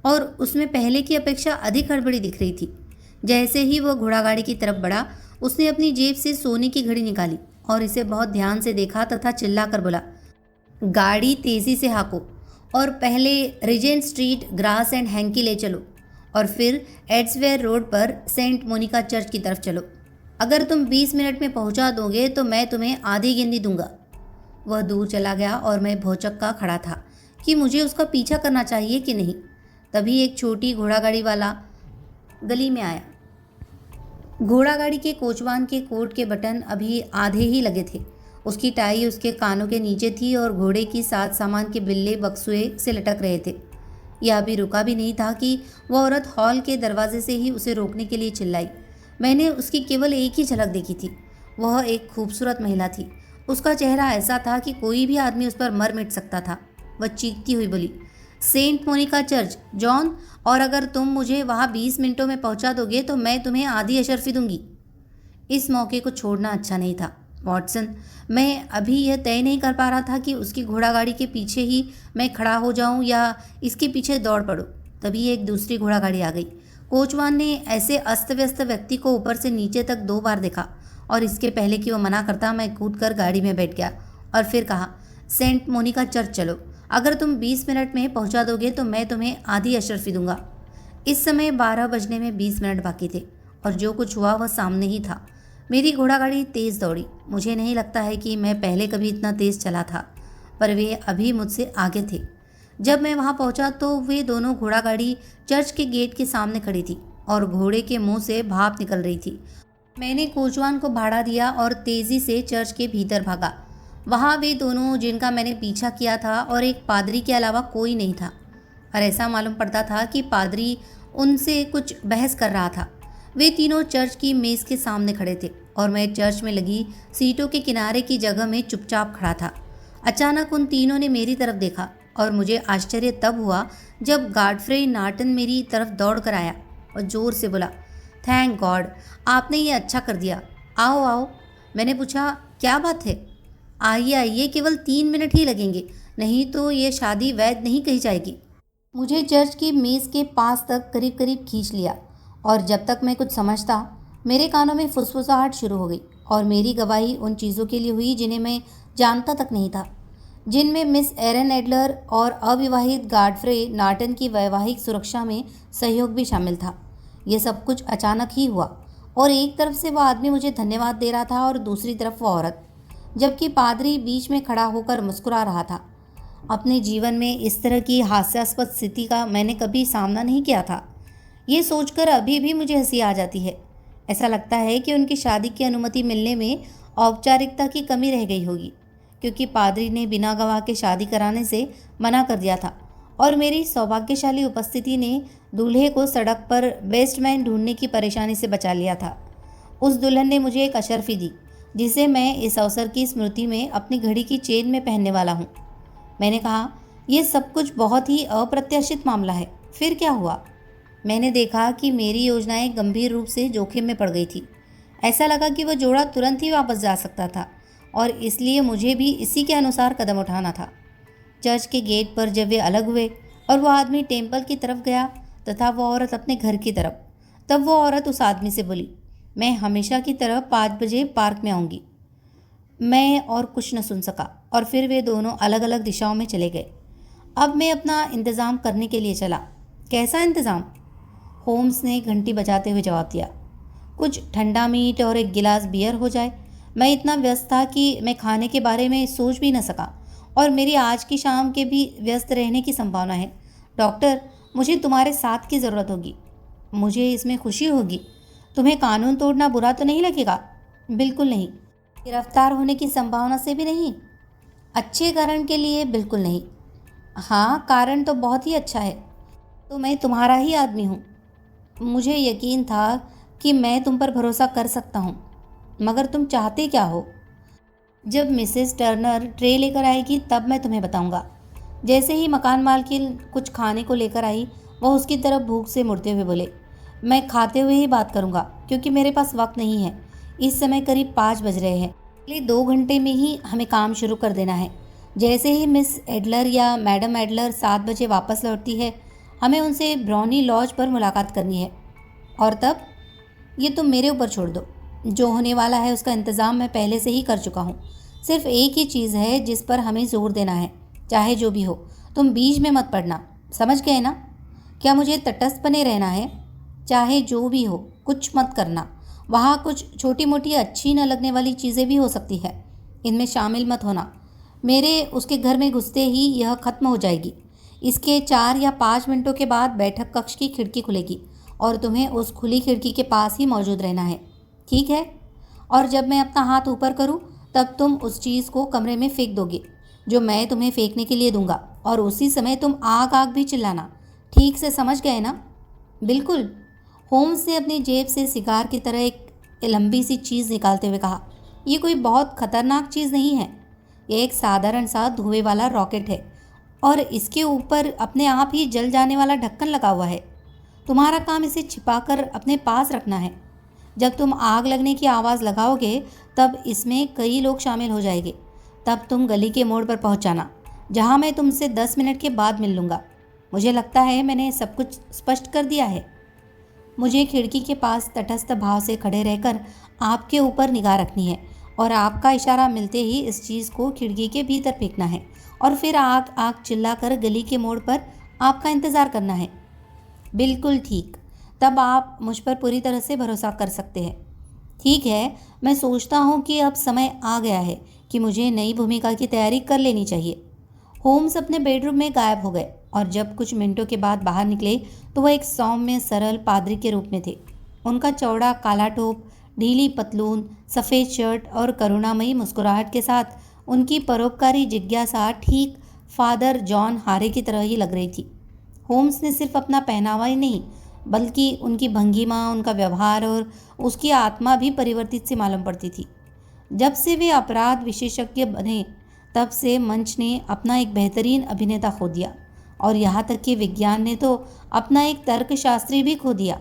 और उसमें पहले की अपेक्षा अधिक हड़बड़ी दिख रही थी। जैसे ही वह घोड़ागाड़ी की तरफ बढ़ा उसने अपनी जेब से सोने की घड़ी निकाली और इसे बहुत ध्यान से देखा तथा चिल्लाकर बोला, गाड़ी तेज़ी से हाँको और पहले Regent Street Gross and Hankey ले चलो और फिर एड्सवेयर रोड पर सेंट मोनिका चर्च की तरफ चलो। अगर तुम 20 मिनट में पहुंचा दोगे तो मैं तुम्हें आधी गिनती दूंगा। वह दूर चला गया और मैं भौचक्का खड़ा था कि मुझे उसका पीछा करना चाहिए कि नहीं। तभी एक छोटी घोड़ागाड़ी वाला गली में आया। घोड़ागाड़ी के कोचवान के कोट के बटन अभी आधे ही लगे थे। उसकी टाई उसके कानों के नीचे थी और घोड़े की साथ सामान के बिल्ले बक्सुए से लटक रहे थे। यह अभी रुका भी नहीं था कि वह औरत हॉल के दरवाजे से ही उसे रोकने के लिए चिल्लाई। मैंने उसकी केवल एक ही झलक देखी थी। वह एक खूबसूरत महिला थी। उसका चेहरा ऐसा था कि कोई भी आदमी उस पर मर मिट सकता था। वह चीखती हुई बोली, सेंट मोनिका चर्च जॉन, और अगर तुम मुझे वहाँ 20 मिनटों में पहुँचा दोगे तो मैं तुम्हें आधी अशर्फी दूंगी। इस मौके को छोड़ना अच्छा नहीं था वॉटसन। मैं अभी यह तय नहीं कर पा रहा था कि उसकी घोड़ागाड़ी के पीछे ही मैं खड़ा हो जाऊं या इसके पीछे दौड़ पड़ूं। तभी एक दूसरी घोड़ागाड़ी आ गई। कोचवान ने ऐसे अस्त व्यस्त व्यक्ति को ऊपर से नीचे तक 2 बार देखा और इसके पहले कि वह मना करता मैं कूद कर गाड़ी में बैठ गया और फिर कहा, सेंट मोनिका चर्च चलो। अगर तुम 20 मिनट में पहुंचा दोगे तो मैं तुम्हें आधी अशर्फी दूंगा। इस समय 12 बजने में 20 मिनट बाकी थे और जो कुछ हुआ वह सामने ही था। मेरी घोड़ागाड़ी तेज़ दौड़ी। मुझे नहीं लगता है कि मैं पहले कभी इतना तेज़ चला था, पर वे अभी मुझसे आगे थे। जब मैं वहां पहुंचा तो वे दोनों घोड़ागाड़ी चर्च के गेट के सामने खड़ी थी और घोड़े के मुंह से भाप निकल रही थी। मैंने कोचवान को भाड़ा दिया और तेज़ी से चर्च के भीतर भागा। वहाँ वे दोनों जिनका मैंने पीछा किया था और एक पादरी के अलावा कोई नहीं था, और ऐसा मालूम पड़ता था कि पादरी उनसे कुछ बहस कर रहा था। वे तीनों चर्च की मेज़ के सामने खड़े थे और मैं चर्च में लगी सीटों के किनारे की जगह में चुपचाप खड़ा था। अचानक उन तीनों ने मेरी तरफ देखा और मुझे आश्चर्य तब हुआ जब गॉडफ्रे नॉर्टन मेरी तरफ दौड़ कर आया और ज़ोर से बोला, थैंक गॉड, आपने ये अच्छा कर दिया। आओ आओ। मैंने पूछा, क्या बात है? आइए आइए, केवल 3 मिनट ही लगेंगे, नहीं तो ये शादी वैध नहीं कही जाएगी। मुझे जज की मेज़ के पास तक करीब करीब खींच लिया और जब तक मैं कुछ समझता मेरे कानों में फुसफुसाहट शुरू हो गई और मेरी गवाही उन चीज़ों के लिए हुई जिन्हें मैं जानता तक नहीं था, जिनमें मिस एरन एडलर और अविवाहित गॉडफ्रे नॉर्टन की वैवाहिक सुरक्षा में सहयोग भी शामिल था। ये सब कुछ अचानक ही हुआ और एक तरफ से वह आदमी मुझे धन्यवाद दे रहा था और दूसरी तरफ वह औरत, जबकि पादरी बीच में खड़ा होकर मुस्कुरा रहा था। अपने जीवन में इस तरह की हास्यास्पद स्थिति का मैंने कभी सामना नहीं किया था। ये सोचकर अभी भी मुझे हंसी आ जाती है। ऐसा लगता है कि उनकी शादी की अनुमति मिलने में औपचारिकता की कमी रह गई होगी, क्योंकि पादरी ने बिना गवाह के शादी कराने से मना कर दिया था और मेरी सौभाग्यशाली उपस्थिति ने दूल्हे को सड़क पर बेस्ट मैन ढूंढने की परेशानी से बचा लिया था। उस दुल्हन ने मुझे एक अशर्फी दी जिसे मैं इस अवसर की स्मृति में अपनी घड़ी की चेन में पहनने वाला हूँ। मैंने कहा, यह सब कुछ बहुत ही अप्रत्याशित मामला है। फिर क्या हुआ? मैंने देखा कि मेरी योजनाएं गंभीर रूप से जोखिम में पड़ गई थी। ऐसा लगा कि वह जोड़ा तुरंत ही वापस जा सकता था और इसलिए मुझे भी इसी के अनुसार कदम उठाना था। चर्च के गेट पर जब वे अलग हुए और वह आदमी टेम्पल की तरफ गया तथा वह औरत अपने घर की तरफ, तब वह औरत उस आदमी से बोली, मैं हमेशा की तरह 5 बजे पार्क में आऊँगी। मैं और कुछ न सुन सका और फिर वे दोनों अलग अलग दिशाओं में चले गए। अब मैं अपना इंतज़ाम करने के लिए चला। कैसा इंतज़ाम? होम्स ने घंटी बजाते हुए जवाब दिया, कुछ ठंडा मीट और एक गिलास बियर हो जाए। मैं इतना व्यस्त था कि मैं खाने के बारे में सोच भी न सका और मेरी आज की शाम के भी व्यस्त रहने की संभावना है। डॉक्टर, मुझे तुम्हारे साथ की ज़रूरत होगी। मुझे इसमें खुशी होगी। तुम्हें कानून तोड़ना बुरा तो नहीं लगेगा? बिल्कुल नहीं। गिरफ्तार होने की संभावना से भी नहीं? अच्छे कारण के लिए बिल्कुल नहीं। हाँ, कारण तो बहुत ही अच्छा है। तो मैं तुम्हारा ही आदमी हूँ। मुझे यकीन था कि मैं तुम पर भरोसा कर सकता हूँ, मगर तुम चाहते क्या हो? जब मिसेस टर्नर ट्रे लेकर आएगी तब मैं तुम्हें बताऊंगा। जैसे ही मकान मालकिन कुछ खाने को लेकर आई, वह उसकी तरफ भूख से मुड़ते हुए बोले, मैं खाते हुए ही बात करूंगा क्योंकि मेरे पास वक्त नहीं है। इस समय करीब 5 बज रहे हैं। अगले 2 घंटे में ही हमें काम शुरू कर देना है। जैसे ही मिस एडलर या मैडम एडलर 7 बजे वापस लौटती है, हमें उनसे ब्राउनी लॉज पर मुलाकात करनी है। और तब ये तुम मेरे ऊपर छोड़ दो। जो होने वाला है उसका इंतज़ाम मैं पहले से ही कर चुका हूँ। सिर्फ एक ही चीज़ है जिस पर हमें जोर देना है, चाहे जो भी हो। तुम बीच में मत पड़ना, समझ गए ना? क्या मुझे तटस्थ बने रहना है? चाहे जो भी हो, कुछ मत करना। वहाँ कुछ छोटी मोटी अच्छी न लगने वाली चीज़ें भी हो सकती है, इनमें शामिल मत होना। मेरे उसके घर में घुसते ही यह खत्म हो जाएगी। इसके 4 या 5 मिनटों के बाद बैठक कक्ष की खिड़की खुलेगी और तुम्हें उस खुली खिड़की के पास ही मौजूद रहना है, ठीक है? और जब मैं अपना हाथ ऊपर करूं तब तुम उस चीज़ को कमरे में फेंक दोगे जो मैं तुम्हें फेंकने के लिए दूंगा, और उसी समय तुम आग आग भी चिल्लाना। ठीक से समझ गए ना? बिल्कुल। होम्स ने अपनी जेब से सिगार की तरह एक लंबी सी चीज़ निकालते हुए कहा, यह कोई बहुत खतरनाक चीज़ नहीं है। यह एक साधारण सा धुएं वाला रॉकेट है और इसके ऊपर अपने आप ही जल जाने वाला ढक्कन लगा हुआ है। तुम्हारा काम इसे छिपाकर अपने पास रखना है। जब तुम आग लगने की आवाज़ लगाओगे तब इसमें कई लोग शामिल हो जाएंगे। तब तुम गली के मोड़ पर पहुंच जाना, जहां मैं तुमसे 10 मिनट के बाद मिल लूँगा। मुझे लगता है मैंने सब कुछ स्पष्ट कर दिया है। मुझे खिड़की के पास तटस्थ भाव से खड़े रहकर आपके ऊपर निगाह रखनी है और आपका इशारा मिलते ही इस चीज़ को खिड़की के भीतर फेंकना है और फिर आग आग चिल्लाकर गली के मोड़ पर आपका इंतज़ार करना है। बिल्कुल ठीक। तब आप मुझ पर पूरी तरह से भरोसा कर सकते हैं। ठीक है, मैं सोचता हूँ कि अब समय आ गया है कि मुझे नई भूमिका की तैयारी कर लेनी चाहिए। होम्स अपने बेडरूम में गायब हो गए और जब कुछ मिनटों के बाद बाहर निकले तो वह एक सौम्य सरल पादरी के रूप में थे। उनका चौड़ा काला टोप, ढीली पतलून, सफ़ेद शर्ट और करुणामयी मुस्कुराहट के साथ उनकी परोपकारी जिज्ञासा ठीक फादर जॉन हारे की तरह ही लग रही थी। होम्स ने सिर्फ अपना पहनावा ही नहीं, बल्कि उनकी भंगिमा, उनका व्यवहार और उसकी आत्मा भी परिवर्तित सी मालूम पड़ती थी। जब से वे अपराध विशेषज्ञ बने तब से मंच ने अपना एक बेहतरीन अभिनेता खो दिया और यहाँ तक कि विज्ञान ने तो अपना एक तर्कशास्त्री भी खो दिया।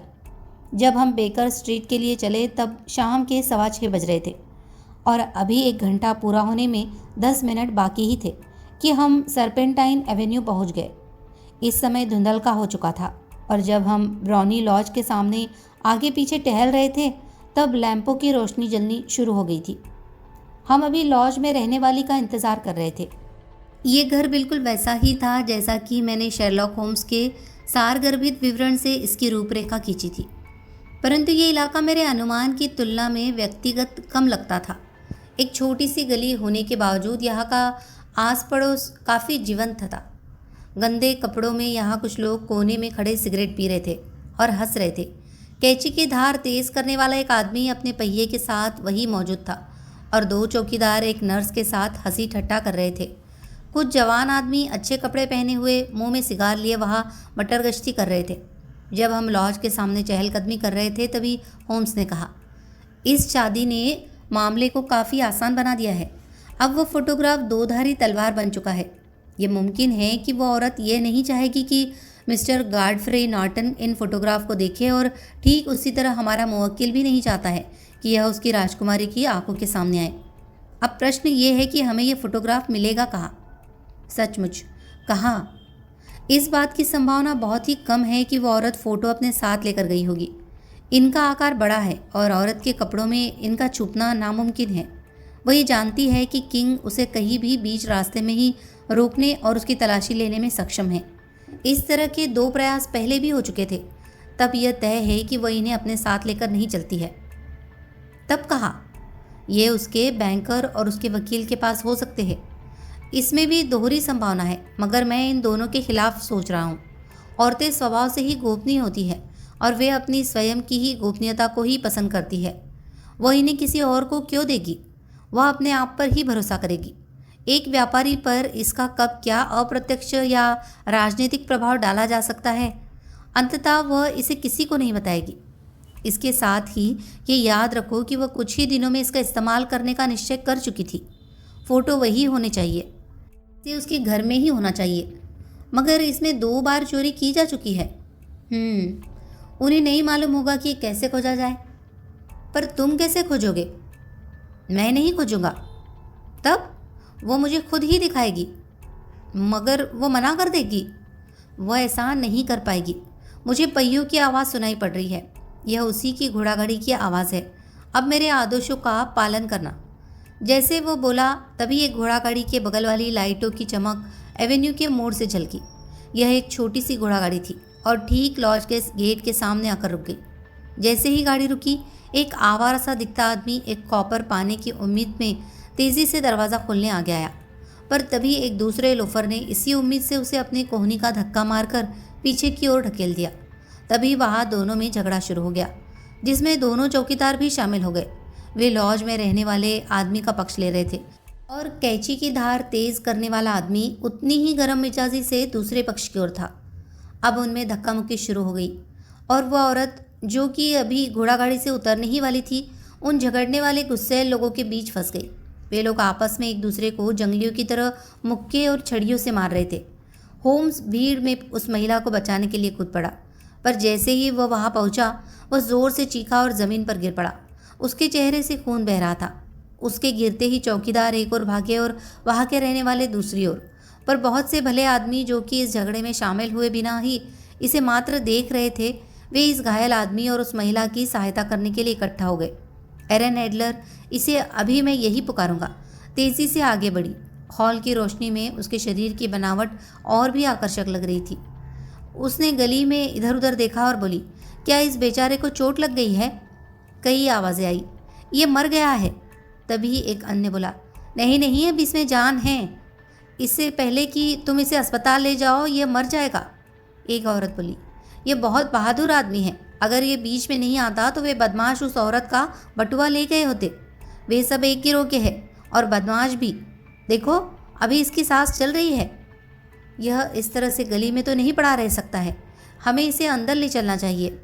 जब हम बेकर स्ट्रीट के लिए चले तब शाम के 6:15 बज रहे थे और अभी 1 घंटा पूरा होने में 10 मिनट बाकी ही थे कि हम सरपेंटाइन एवेन्यू पहुंच गए। इस समय धुंधलका हो चुका था और जब हम ब्राउनी लॉज के सामने आगे पीछे टहल रहे थे तब लैंपों की रोशनी जलनी शुरू हो गई थी। हम अभी लॉज में रहने वाली का इंतज़ार कर रहे थे। ये घर बिल्कुल वैसा ही था जैसा कि मैंने शेरलॉक होम्स के सारगर्भित विवरण से इसकी रूपरेखा खींची थी, परंतु ये इलाका मेरे अनुमान की तुलना में व्यक्तिगत कम लगता था। एक छोटी सी गली होने के बावजूद यहाँ का आस पड़ोस काफ़ी जीवंत था। गंदे कपड़ों में यहाँ कुछ लोग कोने में खड़े सिगरेट पी रहे थे और हंस रहे थे। कैंची की धार तेज करने वाला एक आदमी अपने पहिए के साथ वहीं मौजूद था और 2 चौकीदार एक नर्स के साथ हंसी ठट्टा कर रहे थे। कुछ जवान आदमी अच्छे कपड़े पहने हुए मुंह में सिगार लिए वहाँ मटर गश्ती कर रहे थे। जब हम लॉज के सामने चहलकदमी कर रहे थे तभी होम्स ने कहा, इस शादी ने मामले को काफ़ी आसान बना दिया है। अब वो फोटोग्राफ 2-धारी तलवार बन चुका है। ये मुमकिन है कि वो औरत ये नहीं चाहेगी कि मिस्टर गॉडफ्रे नॉर्टन इन फोटोग्राफ को देखे और ठीक उसी तरह हमारा मुवक्किल भी नहीं चाहता है कि यह उसकी राजकुमारी की आंखों के सामने आए। अब प्रश्न ये है कि हमें ये फोटोग्राफ मिलेगा कहाँ? सचमुच कहाँ? इस बात की संभावना बहुत ही कम है कि वो औरत फ़ोटो अपने साथ लेकर गई होगी। इनका आकार बड़ा है और औरत के कपड़ों में इनका छुपना नामुमकिन है। वह ये जानती है कि किंग उसे कहीं भी बीच रास्ते में ही रोकने और उसकी तलाशी लेने में सक्षम है। इस तरह के 2 प्रयास पहले भी हो चुके थे। तब यह तय है कि वह इन्हें अपने साथ लेकर नहीं चलती है। तब कहा, ये उसके बैंकर और उसके वकील के पास हो सकते हैं। इसमें भी दोहरी संभावना है, मगर मैं इन दोनों के खिलाफ सोच रहा हूँ। औरतें स्वभाव से ही गोपनीय होती है और वे अपनी स्वयं की ही गोपनीयता को ही पसंद करती है। वह इन्हें किसी और को क्यों देगी? वह अपने आप पर ही भरोसा करेगी। एक व्यापारी पर इसका कब क्या अप्रत्यक्ष या राजनीतिक प्रभाव डाला जा सकता है, अंततः वह इसे किसी को नहीं बताएगी। इसके साथ ही ये याद रखो कि वह कुछ ही दिनों में इसका इस्तेमाल करने का निश्चय कर चुकी थी। फ़ोटो वही होने चाहिए, ये उसके घर में ही होना चाहिए, मगर इसमें 2 बार चोरी की जा चुकी है। उन्हें नहीं मालूम होगा कि कैसे खोजा जाए। पर तुम कैसे खोजोगे? मैं नहीं खोजूँगा। तब वो मुझे खुद ही दिखाएगी। मगर वो मना कर देगी। वह ऐसा नहीं कर पाएगी। मुझे पहियों की आवाज़ सुनाई पड़ रही है। यह उसी की घोड़ागाड़ी की आवाज़ है। अब मेरे आदेशों का पालन करना। जैसे वो बोला तभी एक घोड़ागाड़ी के बगल वाली लाइटों की चमक एवेन्यू के मोड़ से झलकी। यह एक छोटी सी घोड़ागाड़ी थी और ठीक लॉज के गेट के सामने आकर रुक गई। जैसे ही गाड़ी रुकी, एक आवारा सा दिखता आदमी एक कॉपर पाने की उम्मीद में तेज़ी से दरवाज़ा खोलने आगे आया, पर तभी एक दूसरे लोफर ने इसी उम्मीद से उसे अपनी कोहनी का धक्का मारकर पीछे की ओर ढकेल दिया। तभी वहाँ दोनों में झगड़ा शुरू हो गया, जिसमें दोनों चौकीदार भी शामिल हो गए। वे लॉज में रहने वाले आदमी का पक्ष ले रहे थे और कैंची की धार तेज करने वाला आदमी उतनी ही गर्म मिजाजी से दूसरे पक्ष की ओर था। अब उनमें धक्का मुक्की शुरू हो गई और वह औरत जो कि अभी घोड़ागाड़ी से उतरने ही वाली थी, उन झगड़ने वाले गुस्सैल लोगों के बीच फंस गई। वे लोग आपस में एक दूसरे को जंगलियों की तरह मुक्के और छड़ियों से मार रहे थे। होम्स भीड़ में उस महिला को बचाने के लिए कूद पड़ा, पर जैसे ही वह वहां पहुंचा, वह जोर से चीखा और ज़मीन पर गिर पड़ा। उसके चेहरे से खून बह रहा था। उसके गिरते ही चौकीदार एक ओर भागे और वहां के रहने वाले दूसरी ओर। पर बहुत से भले आदमी जो कि इस झगड़े में शामिल हुए बिना ही इसे मात्र देख रहे थे, वे इस घायल आदमी और उस महिला की सहायता करने के लिए इकट्ठा हो गए। एरन एडलर, इसे अभी मैं यही पुकारूंगा, तेज़ी से आगे बढ़ी। हॉल की रोशनी में उसके शरीर की बनावट और भी आकर्षक लग रही थी। उसने गली में इधर उधर देखा और बोली, क्या इस बेचारे को चोट लग गई है? कई आवाज़ें आई, ये मर गया है। तभी एक अन्य बोला, नहीं नहीं, अब इसमें जान है। इससे पहले कि तुम इसे अस्पताल ले जाओ, ये मर जाएगा। एक औरत बोली, ये बहुत बहादुर आदमी है। अगर ये बीच में नहीं आता तो वे बदमाश उस औरत का बटुआ ले गए होते। वे सब एक गिरोह के हैं और बदमाश भी। देखो, अभी इसकी सांस चल रही है। यह इस तरह से गली में तो नहीं पड़ा रह सकता है। हमें इसे अंदर ले चलना चाहिए।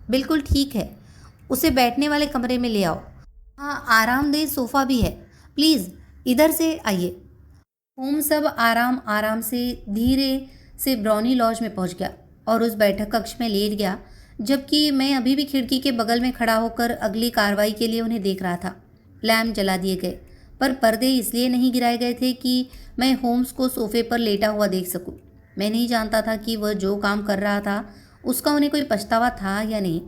बिल्कुल ठीक है, उसे बैठने वाले कमरे में ले आओ। हाँ, आरामदेह सोफ़ा भी है। प्लीज़ इधर से आइए। होम्स अब आराम आराम से धीरे से ब्राउनी लॉज में पहुंच गया और उस बैठक कक्ष में लेट गया, जबकि मैं अभी भी खिड़की के बगल में खड़ा होकर अगली कार्रवाई के लिए उन्हें देख रहा था। लैंप जला दिए गए, पर पर्दे इसलिए नहीं गिराए गए थे कि मैं होम्स को सोफे पर लेटा हुआ देख सकूं। मैं नहीं जानता था कि वह जो काम कर रहा था उसका उन्हें कोई पछतावा था या नहीं,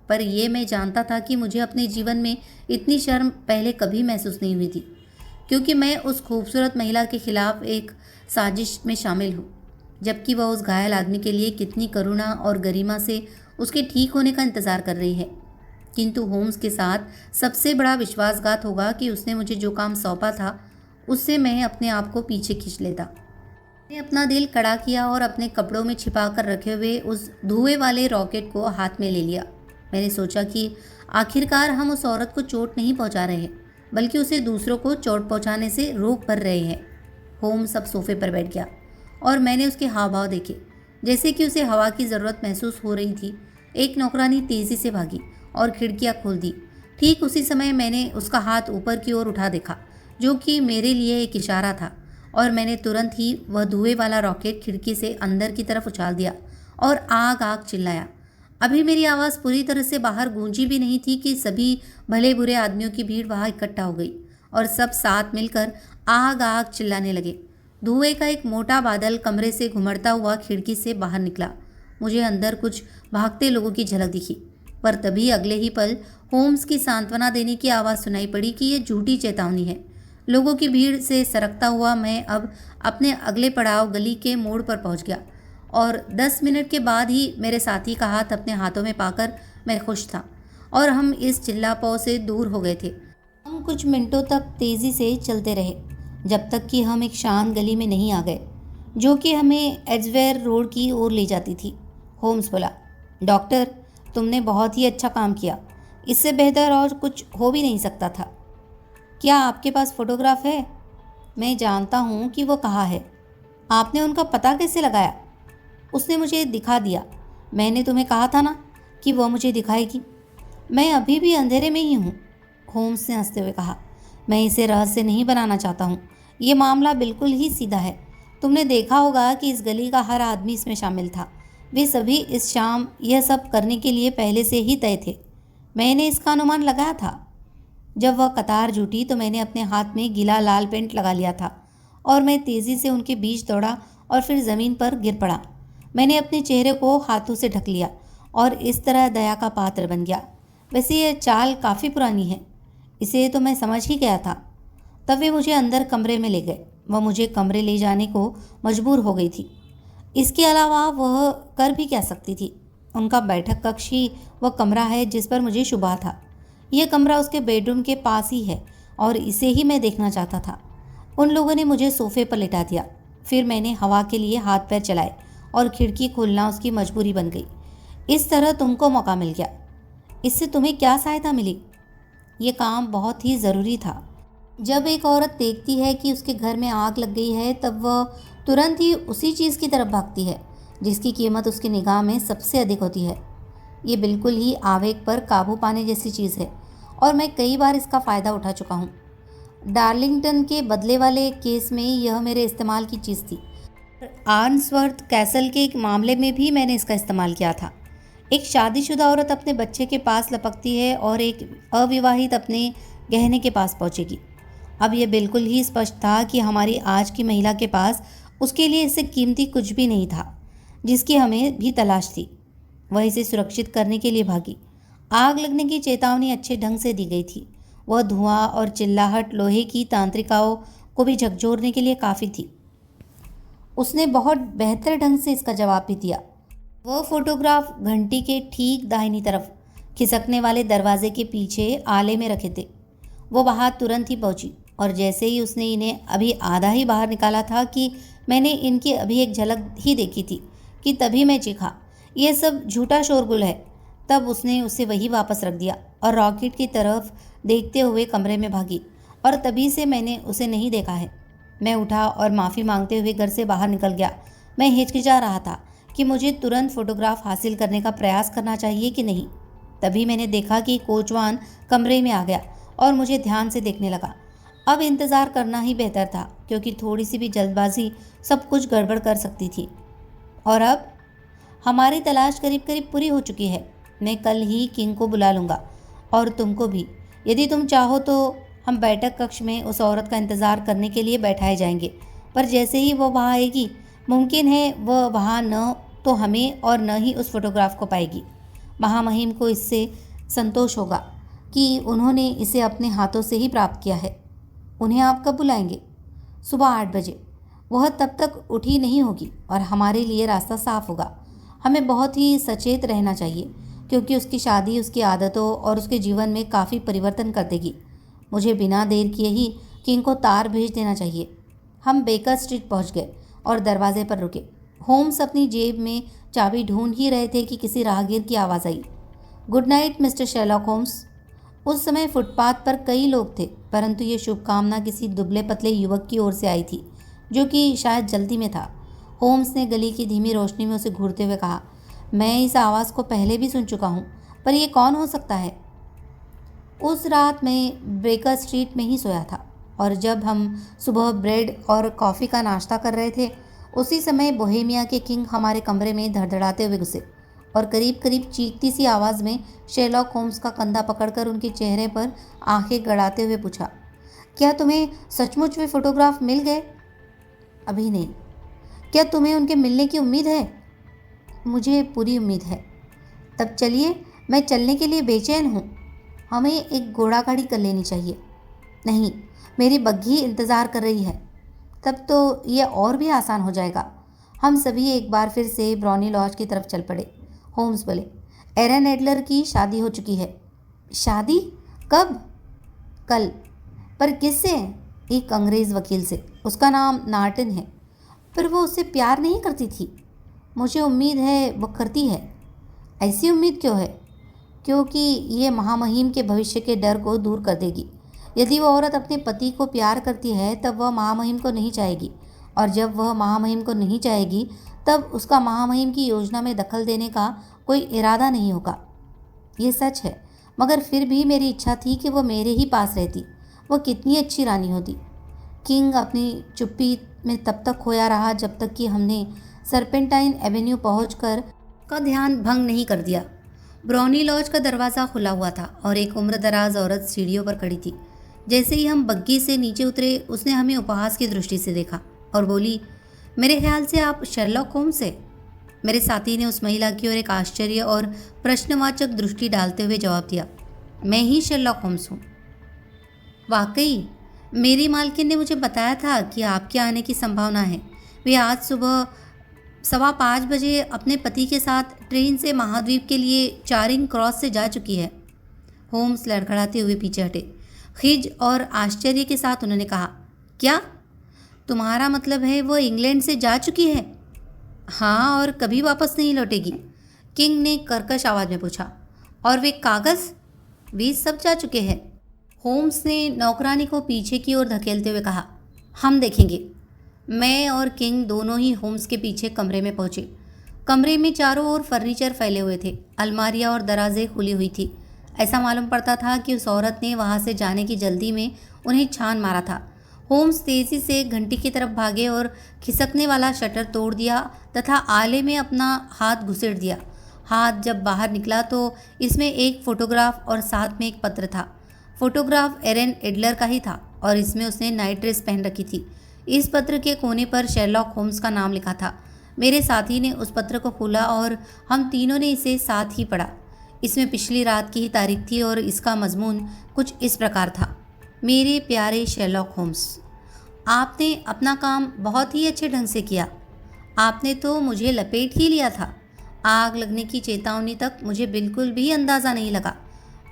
पर यह मैं जानता था कि मुझे अपने जीवन में इतनी शर्म पहले कभी महसूस नहीं हुई थी, क्योंकि मैं उस खूबसूरत महिला के खिलाफ एक साजिश में शामिल हूँ, जबकि वह उस घायल आदमी के लिए कितनी करुणा और गरिमा से उसके ठीक होने का इंतज़ार कर रही है। किंतु होम्स के साथ सबसे बड़ा विश्वासघात होगा कि उसने मुझे जो काम सौंपा था उससे मैं अपने आप को पीछे खींच लेता। मैंने अपना दिल कड़ा किया और अपने कपड़ों में छिपा कर रखे हुए उस धुएं वाले रॉकेट को हाथ में ले लिया। मैंने सोचा कि आखिरकार हम उस औरत को चोट नहीं पहुंचा रहे, बल्कि उसे दूसरों को चोट पहुंचाने से रोक कर रहे हैं। होम्स अब सोफे पर बैठ गया और मैंने उसके हाव भाव देखे, जैसे कि उसे हवा की ज़रूरत महसूस हो रही थी। एक नौकरानी तेज़ी से भागी और खिड़कियां खोल दी। ठीक उसी समय मैंने उसका हाथ ऊपर की ओर उठा देखा, जो कि मेरे लिए एक इशारा था, और मैंने तुरंत ही वह धुएं वाला रॉकेट खिड़की से अंदर की तरफ उछाल दिया और आग आग चिल्लाया। अभी मेरी आवाज़ पूरी तरह से बाहर गूंजी भी नहीं थी कि सभी भले बुरे आदमियों की भीड़ वहां इकट्ठा हो गई और सब साथ मिलकर आग आग चिल्लाने लगे। धुएं का एक मोटा बादल कमरे से घुमड़ता हुआ खिड़की से बाहर निकला। मुझे अंदर कुछ भागते लोगों की झलक दिखी, पर तभी अगले ही पल होम्स की सांत्वना देने की आवाज़ सुनाई पड़ी कि यह झूठी चेतावनी है। लोगों की भीड़ से सरकता हुआ मैं अब अपने अगले पड़ाव गली के मोड़ पर पहुंच गया, और 10 मिनट के बाद ही मेरे साथी का हाथ अपने हाथों में पाकर मैं खुश था और हम इस चिल्लापाव से दूर हो गए थे। हम कुछ मिनटों तक तेज़ी से चलते रहे, जब तक कि हम एक शांत गली में नहीं आ गए, जो कि हमें एड्जवेयर रोड की ओर ले जाती थी। होम्स बोला, डॉक्टर, तुमने बहुत ही अच्छा काम किया। इससे बेहतर और कुछ हो भी नहीं सकता था। क्या आपके पास फोटोग्राफ है? मैं जानता हूँ कि वो कहाँ है। आपने उनका पता कैसे लगाया? उसने मुझे दिखा दिया। मैंने तुम्हें कहा था ना कि वह मुझे दिखाएगी। मैं अभी भी अंधेरे में ही हूँ, होम्स ने हंसते हुए कहा। मैं इसे रहस्य नहीं बनाना चाहता हूँ। ये मामला बिल्कुल ही सीधा है। तुमने देखा होगा कि इस गली का हर आदमी इसमें शामिल था। वे सभी इस शाम यह सब करने के लिए पहले से ही तय थे। मैंने इसका अनुमान लगाया था। जब वह कतार जुटी तो मैंने अपने हाथ में गीला लाल पेंट लगा लिया था और मैं तेज़ी से उनके बीच दौड़ा और फिर ज़मीन पर गिर पड़ा। मैंने अपने चेहरे को हाथों से ढक लिया और इस तरह दया का पात्र बन गया। वैसे यह चाल काफ़ी पुरानी है, इसे तो मैं समझ ही गया था। तब वे मुझे अंदर कमरे में ले गए। वह मुझे कमरे ले जाने को मजबूर हो गई थी। इसके अलावा वह कर भी क्या सकती थी? उनका बैठक कक्ष ही वह कमरा है जिस पर मुझे शुबा था। यह कमरा उसके बेडरूम के पास ही है और इसे ही मैं देखना चाहता था। उन लोगों ने मुझे सोफे पर लिटा दिया। फिर मैंने हवा के लिए हाथ पैर चलाए और खिड़की खोलना उसकी मजबूरी बन गई। इस तरह तुमको मौका मिल गया। इससे तुम्हें क्या सहायता मिली? ये काम बहुत ही ज़रूरी था। जब एक औरत देखती है कि उसके घर में आग लग गई है, तब वह तुरंत ही उसी चीज़ की तरफ भागती है जिसकी कीमत उसकी निगाह में सबसे अधिक होती है। ये बिल्कुल ही आवेग पर काबू पाने जैसी चीज़ है और मैं कई बार इसका फ़ायदा उठा चुका हूँ। डार्लिंगटन के बदले वाले केस में यह मेरे इस्तेमाल की चीज़ थी। आर्न्सवर्थ कैसल के एक मामले में भी मैंने इसका इस्तेमाल किया था। एक शादीशुदा औरत अपने बच्चे के पास लपकती है और एक अविवाहित अपने गहने के पास पहुंचेगी। अब यह बिल्कुल ही स्पष्ट था कि हमारी आज की महिला के पास उसके लिए इससे कीमती कुछ भी नहीं था जिसकी हमें भी तलाश थी। वह इसे सुरक्षित करने के लिए भागी। आग लगने की चेतावनी अच्छे ढंग से दी गई थी। वह धुआं और चिल्लाहट लोहे की तांत्रिकाओं को भी झकझोरने के लिए काफ़ी थी। उसने बहुत बेहतर ढंग से इसका जवाब भी दिया। वह फोटोग्राफ घंटी के ठीक दाहिनी तरफ खिसकने वाले दरवाजे के पीछे आले में रखे थे। वो वहाँ तुरंत ही पहुंची और जैसे ही उसने इन्हें अभी आधा ही बाहर निकाला था कि मैंने इनकी अभी एक झलक ही देखी थी कि तभी मैं चीखा, यह सब झूठा शोरगुल है। तब उसने उसे वही वापस रख दिया और रॉकेट की तरफ देखते हुए कमरे में भागी, और तभी से मैंने उसे नहीं देखा है। मैं उठा और माफ़ी मांगते हुए घर से बाहर निकल गया। मैं हिचकिचा रहा था कि मुझे तुरंत फोटोग्राफ हासिल करने का प्रयास करना चाहिए कि नहीं। तभी मैंने देखा कि कोचवान कमरे में आ गया और मुझे ध्यान से देखने लगा। अब इंतज़ार करना ही बेहतर था, क्योंकि थोड़ी सी भी जल्दबाजी सब कुछ गड़बड़ कर सकती थी। और अब हमारी तलाश करीब करीब पूरी हो चुकी है। मैं कल ही किंग को बुला लूँगा, और तुमको भी। यदि तुम चाहो तो हम बैठक कक्ष में उस औरत का इंतज़ार करने के लिए बैठाए जाएंगे, पर जैसे ही वह वहाँ आएगी, मुमकिन है वह वहाँ न तो हमें और न ही उस फोटोग्राफ को पाएगी। महामहिम को इससे संतोष होगा कि उन्होंने इसे अपने हाथों से ही प्राप्त किया है। उन्हें आप कब बुलाएंगे? सुबह 8 बजे। वह तब तक उठी नहीं होगी और हमारे लिए रास्ता साफ होगा। हमें बहुत ही सचेत रहना चाहिए, क्योंकि उसकी शादी उसकी आदतों और उसके जीवन में काफ़ी परिवर्तन कर देगी। मुझे बिना देर किए ही किंग को तार भेज देना चाहिए। हम बेकर स्ट्रीट पहुंच गए और दरवाजे पर रुके। होम्स अपनी जेब में चाबी ढूंढ ही रहे थे कि किसी राहगीर की आवाज़ आई। Good night mister Sherlock Holmes. उस समय फुटपाथ पर कई लोग थे, परंतु ये शुभकामना किसी दुबले पतले युवक की ओर से आई थी, जो कि शायद जल्दी में था। होम्स ने गली की धीमी रोशनी में उसे घूरते हुए कहा, मैं इस आवाज़ को पहले भी सुन चुका हूँ, पर यह कौन हो सकता है? उस रात मैं बेकर स्ट्रीट में ही सोया था, और जब हम सुबह ब्रेड और कॉफ़ी का नाश्ता कर रहे थे, उसी समय बोहेमिया के किंग हमारे कमरे में धड़धड़ाते हुए घुसे और करीब करीब चीखती सी आवाज़ में शेरलॉक होम्स का कंधा पकड़कर उनके चेहरे पर आंखें गड़ाते हुए पूछा, क्या तुम्हें सचमुच वे फोटोग्राफ मिल गए? अभी नहीं। क्या तुम्हें उनके मिलने की उम्मीद है? मुझे पूरी उम्मीद है। तब चलिए, मैं चलने के लिए बेचैन हूँ। हमें एक घोड़ा गाड़ी कर लेनी चाहिए। नहीं, मेरी बग्घी इंतज़ार कर रही है। तब तो यह और भी आसान हो जाएगा। हम सभी एक बार फिर से ब्राउनी लॉज की तरफ चल पड़े। होम्स बोले, एरन एडलर की शादी हो चुकी है। शादी? कब? कल। पर किससे? एक अंग्रेज़ वकील से। उसका नाम नार्टन है। पर वो उससे प्यार नहीं करती थी। मुझे उम्मीद है वो करती है। ऐसी उम्मीद क्यों है? क्योंकि ये महामहिम के भविष्य के डर को दूर कर देगी। यदि वह औरत अपने पति को प्यार करती है, तब वह महामहिम को नहीं चाहेगी, और जब वह महामहिम को नहीं चाहेगी, तब उसका महामहिम की योजना में दखल देने का कोई इरादा नहीं होगा। ये सच है, मगर फिर भी मेरी इच्छा थी कि वह मेरे ही पास रहती। वह कितनी अच्छी रानी होती। किंग अपनी चुप्पी में तब तक खोया रहा जब तक कि हमने सर्पेंटाइन एवेन्यू पहुंचकर का ध्यान भंग नहीं कर दिया। ब्राउनी लॉज का दरवाज़ा खुला हुआ था और एक उम्रदराज औरत सीढ़ियों पर खड़ी थी। जैसे ही हम बग्गी से नीचे उतरे, उसने हमें उपहास की दृष्टि से देखा और बोली, मेरे ख्याल से आप शेरलॉक होम्स हैं। मेरे साथी ने उस महिला की ओर एक आश्चर्य और प्रश्नवाचक दृष्टि डालते हुए जवाब दिया, मैं ही शेरलॉक होम्स हूँ। वाकई, मेरी मालकिन ने मुझे बताया था कि आपके आने की संभावना है। वे आज सुबह 5:15 बजे अपने पति के साथ ट्रेन से महाद्वीप के लिए चारिंग क्रॉस से जा चुकी है। होम्स लड़खड़ाते हुए पीछे हटे। खिज और आश्चर्य के साथ उन्होंने कहा, क्या? तुम्हारा मतलब है वो इंग्लैंड से जा चुकी है? हाँ, और कभी वापस नहीं लौटेगी। किंग ने कर्कश आवाज़ में पूछा, और वे कागज़? वे सब जा चुके हैं। होम्स ने नौकरानी को पीछे की ओर धकेलते हुए कहा, हम देखेंगे। मैं और किंग दोनों ही होम्स के पीछे कमरे में पहुंचे। कमरे में चारों ओर फर्नीचर फैले हुए थे। अलमारियां और दराजें खुली हुई थी। ऐसा मालूम पड़ता था कि उस औरत ने वहां से जाने की जल्दी में उन्हें छान मारा था। होम्स तेजी से घंटी की तरफ भागे और खिसकने वाला शटर तोड़ दिया तथा आले में अपना हाथ घुसेड़ दिया। हाथ जब बाहर निकला तो इसमें एक फोटोग्राफ और साथ में एक पत्र था। फोटोग्राफ एरन एडलर का ही था और इसमें उसने नाइट ड्रेस पहन रखी थी। इस पत्र के कोने पर शेरलॉक होम्स का नाम लिखा था। मेरे साथी ने उस पत्र को खोला और हम तीनों ने इसे साथ ही पढ़ा। इसमें पिछली रात की ही तारीख थी और इसका मजमून कुछ इस प्रकार था, मेरे प्यारे शेरलॉक होम्स, आपने अपना काम बहुत ही अच्छे ढंग से किया। आपने तो मुझे लपेट ही लिया था। आग लगने की चेतावनी तक मुझे बिल्कुल भी अंदाज़ा नहीं लगा,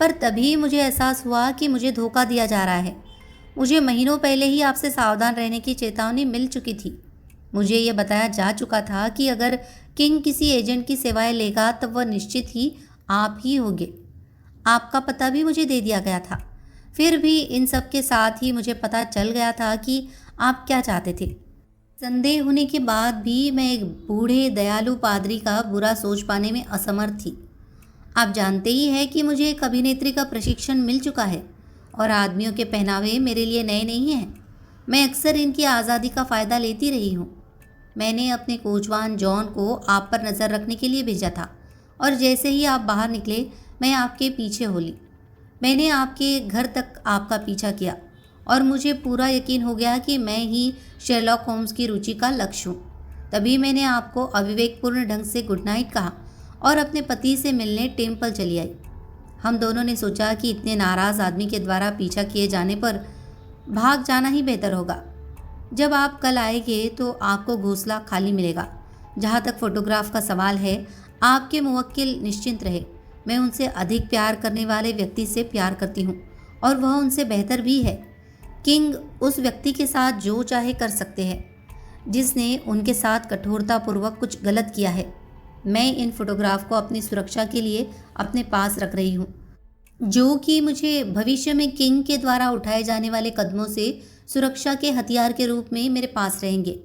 पर तभी मुझे एहसास हुआ कि मुझे धोखा दिया जा रहा है। मुझे महीनों पहले ही आपसे सावधान रहने की चेतावनी मिल चुकी थी। मुझे यह बताया जा चुका था कि अगर किंग किसी एजेंट की सेवाएं लेगा तब वह निश्चित ही आप ही होंगे। आपका पता भी मुझे दे दिया गया था। फिर भी इन सब के साथ ही मुझे पता चल गया था कि आप क्या चाहते थे। संदेह होने के बाद भी मैं एक बूढ़े दयालु पादरी का बुरा सोच पाने में असमर्थ थी। आप जानते ही हैं कि मुझे एक अभिनेत्री का प्रशिक्षण मिल चुका है और आदमियों के पहनावे मेरे लिए नए नहीं हैं। मैं अक्सर इनकी आज़ादी का फ़ायदा लेती रही हूँ। मैंने अपने कोचवान जॉन को आप पर नज़र रखने के लिए भेजा था और जैसे ही आप बाहर निकले मैं आपके पीछे हो ली। मैंने आपके घर तक आपका पीछा किया और मुझे पूरा यकीन हो गया कि मैं ही शेरलॉक होम्स की रुचि का लक्ष्य हूँ। तभी मैंने आपको अविवेकपूर्ण ढंग से गुड नाइट कहा और अपने पति से मिलने टेम्पल चली आई। हम दोनों ने सोचा कि इतने नाराज़ आदमी के द्वारा पीछा किए जाने पर भाग जाना ही बेहतर होगा। जब आप कल आएंगे तो आपको घोंसला खाली मिलेगा। जहाँ तक फ़ोटोग्राफ का सवाल है, आपके मुवक्किल निश्चिंत रहे। मैं उनसे अधिक प्यार करने वाले व्यक्ति से प्यार करती हूँ और वह उनसे बेहतर भी है। किंग उस व्यक्ति के साथ जो चाहे कर सकते हैं जिसने उनके साथ कठोरतापूर्वक कुछ गलत किया है। मैं इन फोटोग्राफ को अपनी सुरक्षा के लिए अपने पास रख रही हूँ, जो कि मुझे भविष्य में किंग के द्वारा उठाए जाने वाले कदमों से सुरक्षा के हथियार के रूप में मेरे पास रहेंगे।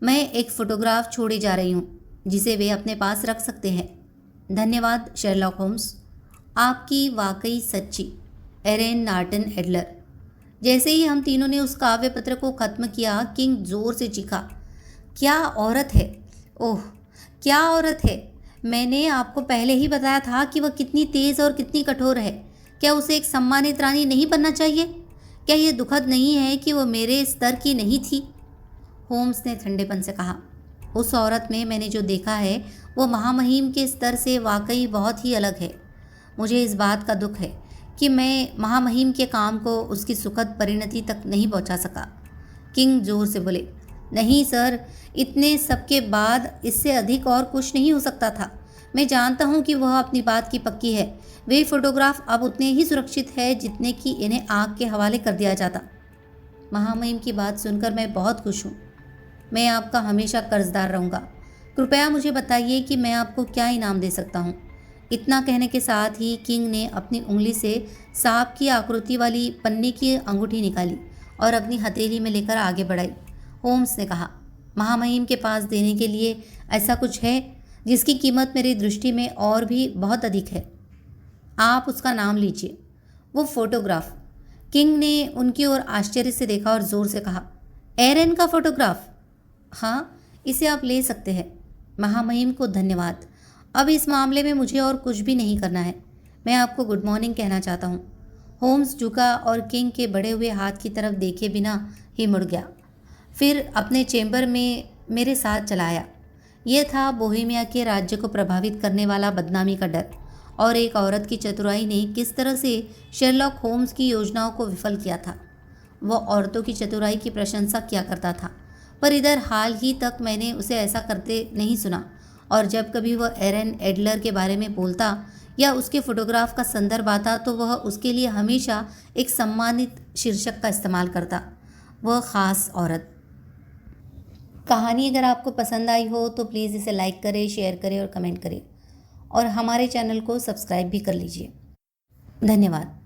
मैं एक फ़ोटोग्राफ छोड़े जा रही हूँ जिसे वे अपने पास रख सकते हैं। धन्यवाद शेरलॉक होम्स, आपकी वाकई सच्ची। एरेन नॉर्टन एडलर। जैसे ही हम तीनों ने उस काव्य पत्र को ख़त्म किया, किंग ज़ोर से चीखा, क्या औरत है! ओह, क्या औरत है! मैंने आपको पहले ही बताया था कि वह कितनी तेज़ और कितनी कठोर है। क्या उसे एक सम्मानित रानी नहीं बनना चाहिए? क्या यह दुखद नहीं है कि वह मेरे स्तर की नहीं थी? होम्स ने ठंडेपन से कहा, उस औरत में मैंने जो देखा है वो महामहिम के स्तर से वाकई बहुत ही अलग है। मुझे इस बात का दुख है कि मैं महामहिम के काम को उसकी सुखद परिणति तक नहीं पहुंचा सका। किंग जोर से बोले, नहीं सर, इतने सबके बाद इससे अधिक और कुछ नहीं हो सकता था। मैं जानता हूं कि वह अपनी बात की पक्की है। वे फोटोग्राफ अब उतने ही सुरक्षित है जितने कि इन्हें आग के हवाले कर दिया जाता। महामहिम की बात सुनकर मैं बहुत खुश हूँ। मैं आपका हमेशा कर्जदार रहूँगा। कृपया मुझे बताइए कि मैं आपको क्या इनाम दे सकता हूँ। इतना कहने के साथ ही किंग ने अपनी उंगली से सांप की आकृति वाली पन्नी की अंगूठी निकाली और अपनी हथेली में लेकर आगे बढ़ाई। होम्स ने कहा, महामहिम के पास देने के लिए ऐसा कुछ है जिसकी कीमत मेरी दृष्टि में और भी बहुत अधिक है। आप उसका नाम लीजिए। वो फोटोग्राफ। किंग ने उनकी ओर आश्चर्य से देखा और ज़ोर से कहा, एरेन का फोटोग्राफ? हाँ, इसे आप ले सकते हैं। महामहिम को धन्यवाद। अब इस मामले में मुझे और कुछ भी नहीं करना है। मैं आपको गुड मॉर्निंग कहना चाहता हूँ। होम्स झुका और किंग के बढ़े हुए हाथ की तरफ देखे बिना ही मुड़ गया। फिर अपने चेंबर में मेरे साथ चला आया। यह था बोहेमिया के राज्य को प्रभावित करने वाला बदनामी का डर और एक औरत की चतुराई ने किस तरह से शेरलॉक होम्स की योजनाओं को विफल किया था। वह औरतों की चतुराई की प्रशंसा किया करता था, पर इधर हाल ही तक मैंने उसे ऐसा करते नहीं सुना और जब कभी वह एरेन एडलर के बारे में बोलता या उसके फोटोग्राफ का संदर्भ आता तो वह उसके लिए हमेशा एक सम्मानित शीर्षक का इस्तेमाल करता, वह ख़ास औरत। कहानी अगर आपको पसंद आई हो तो प्लीज़ इसे लाइक करें, शेयर करें और कमेंट करें और हमारे चैनल को सब्सक्राइब भी कर लीजिए। धन्यवाद।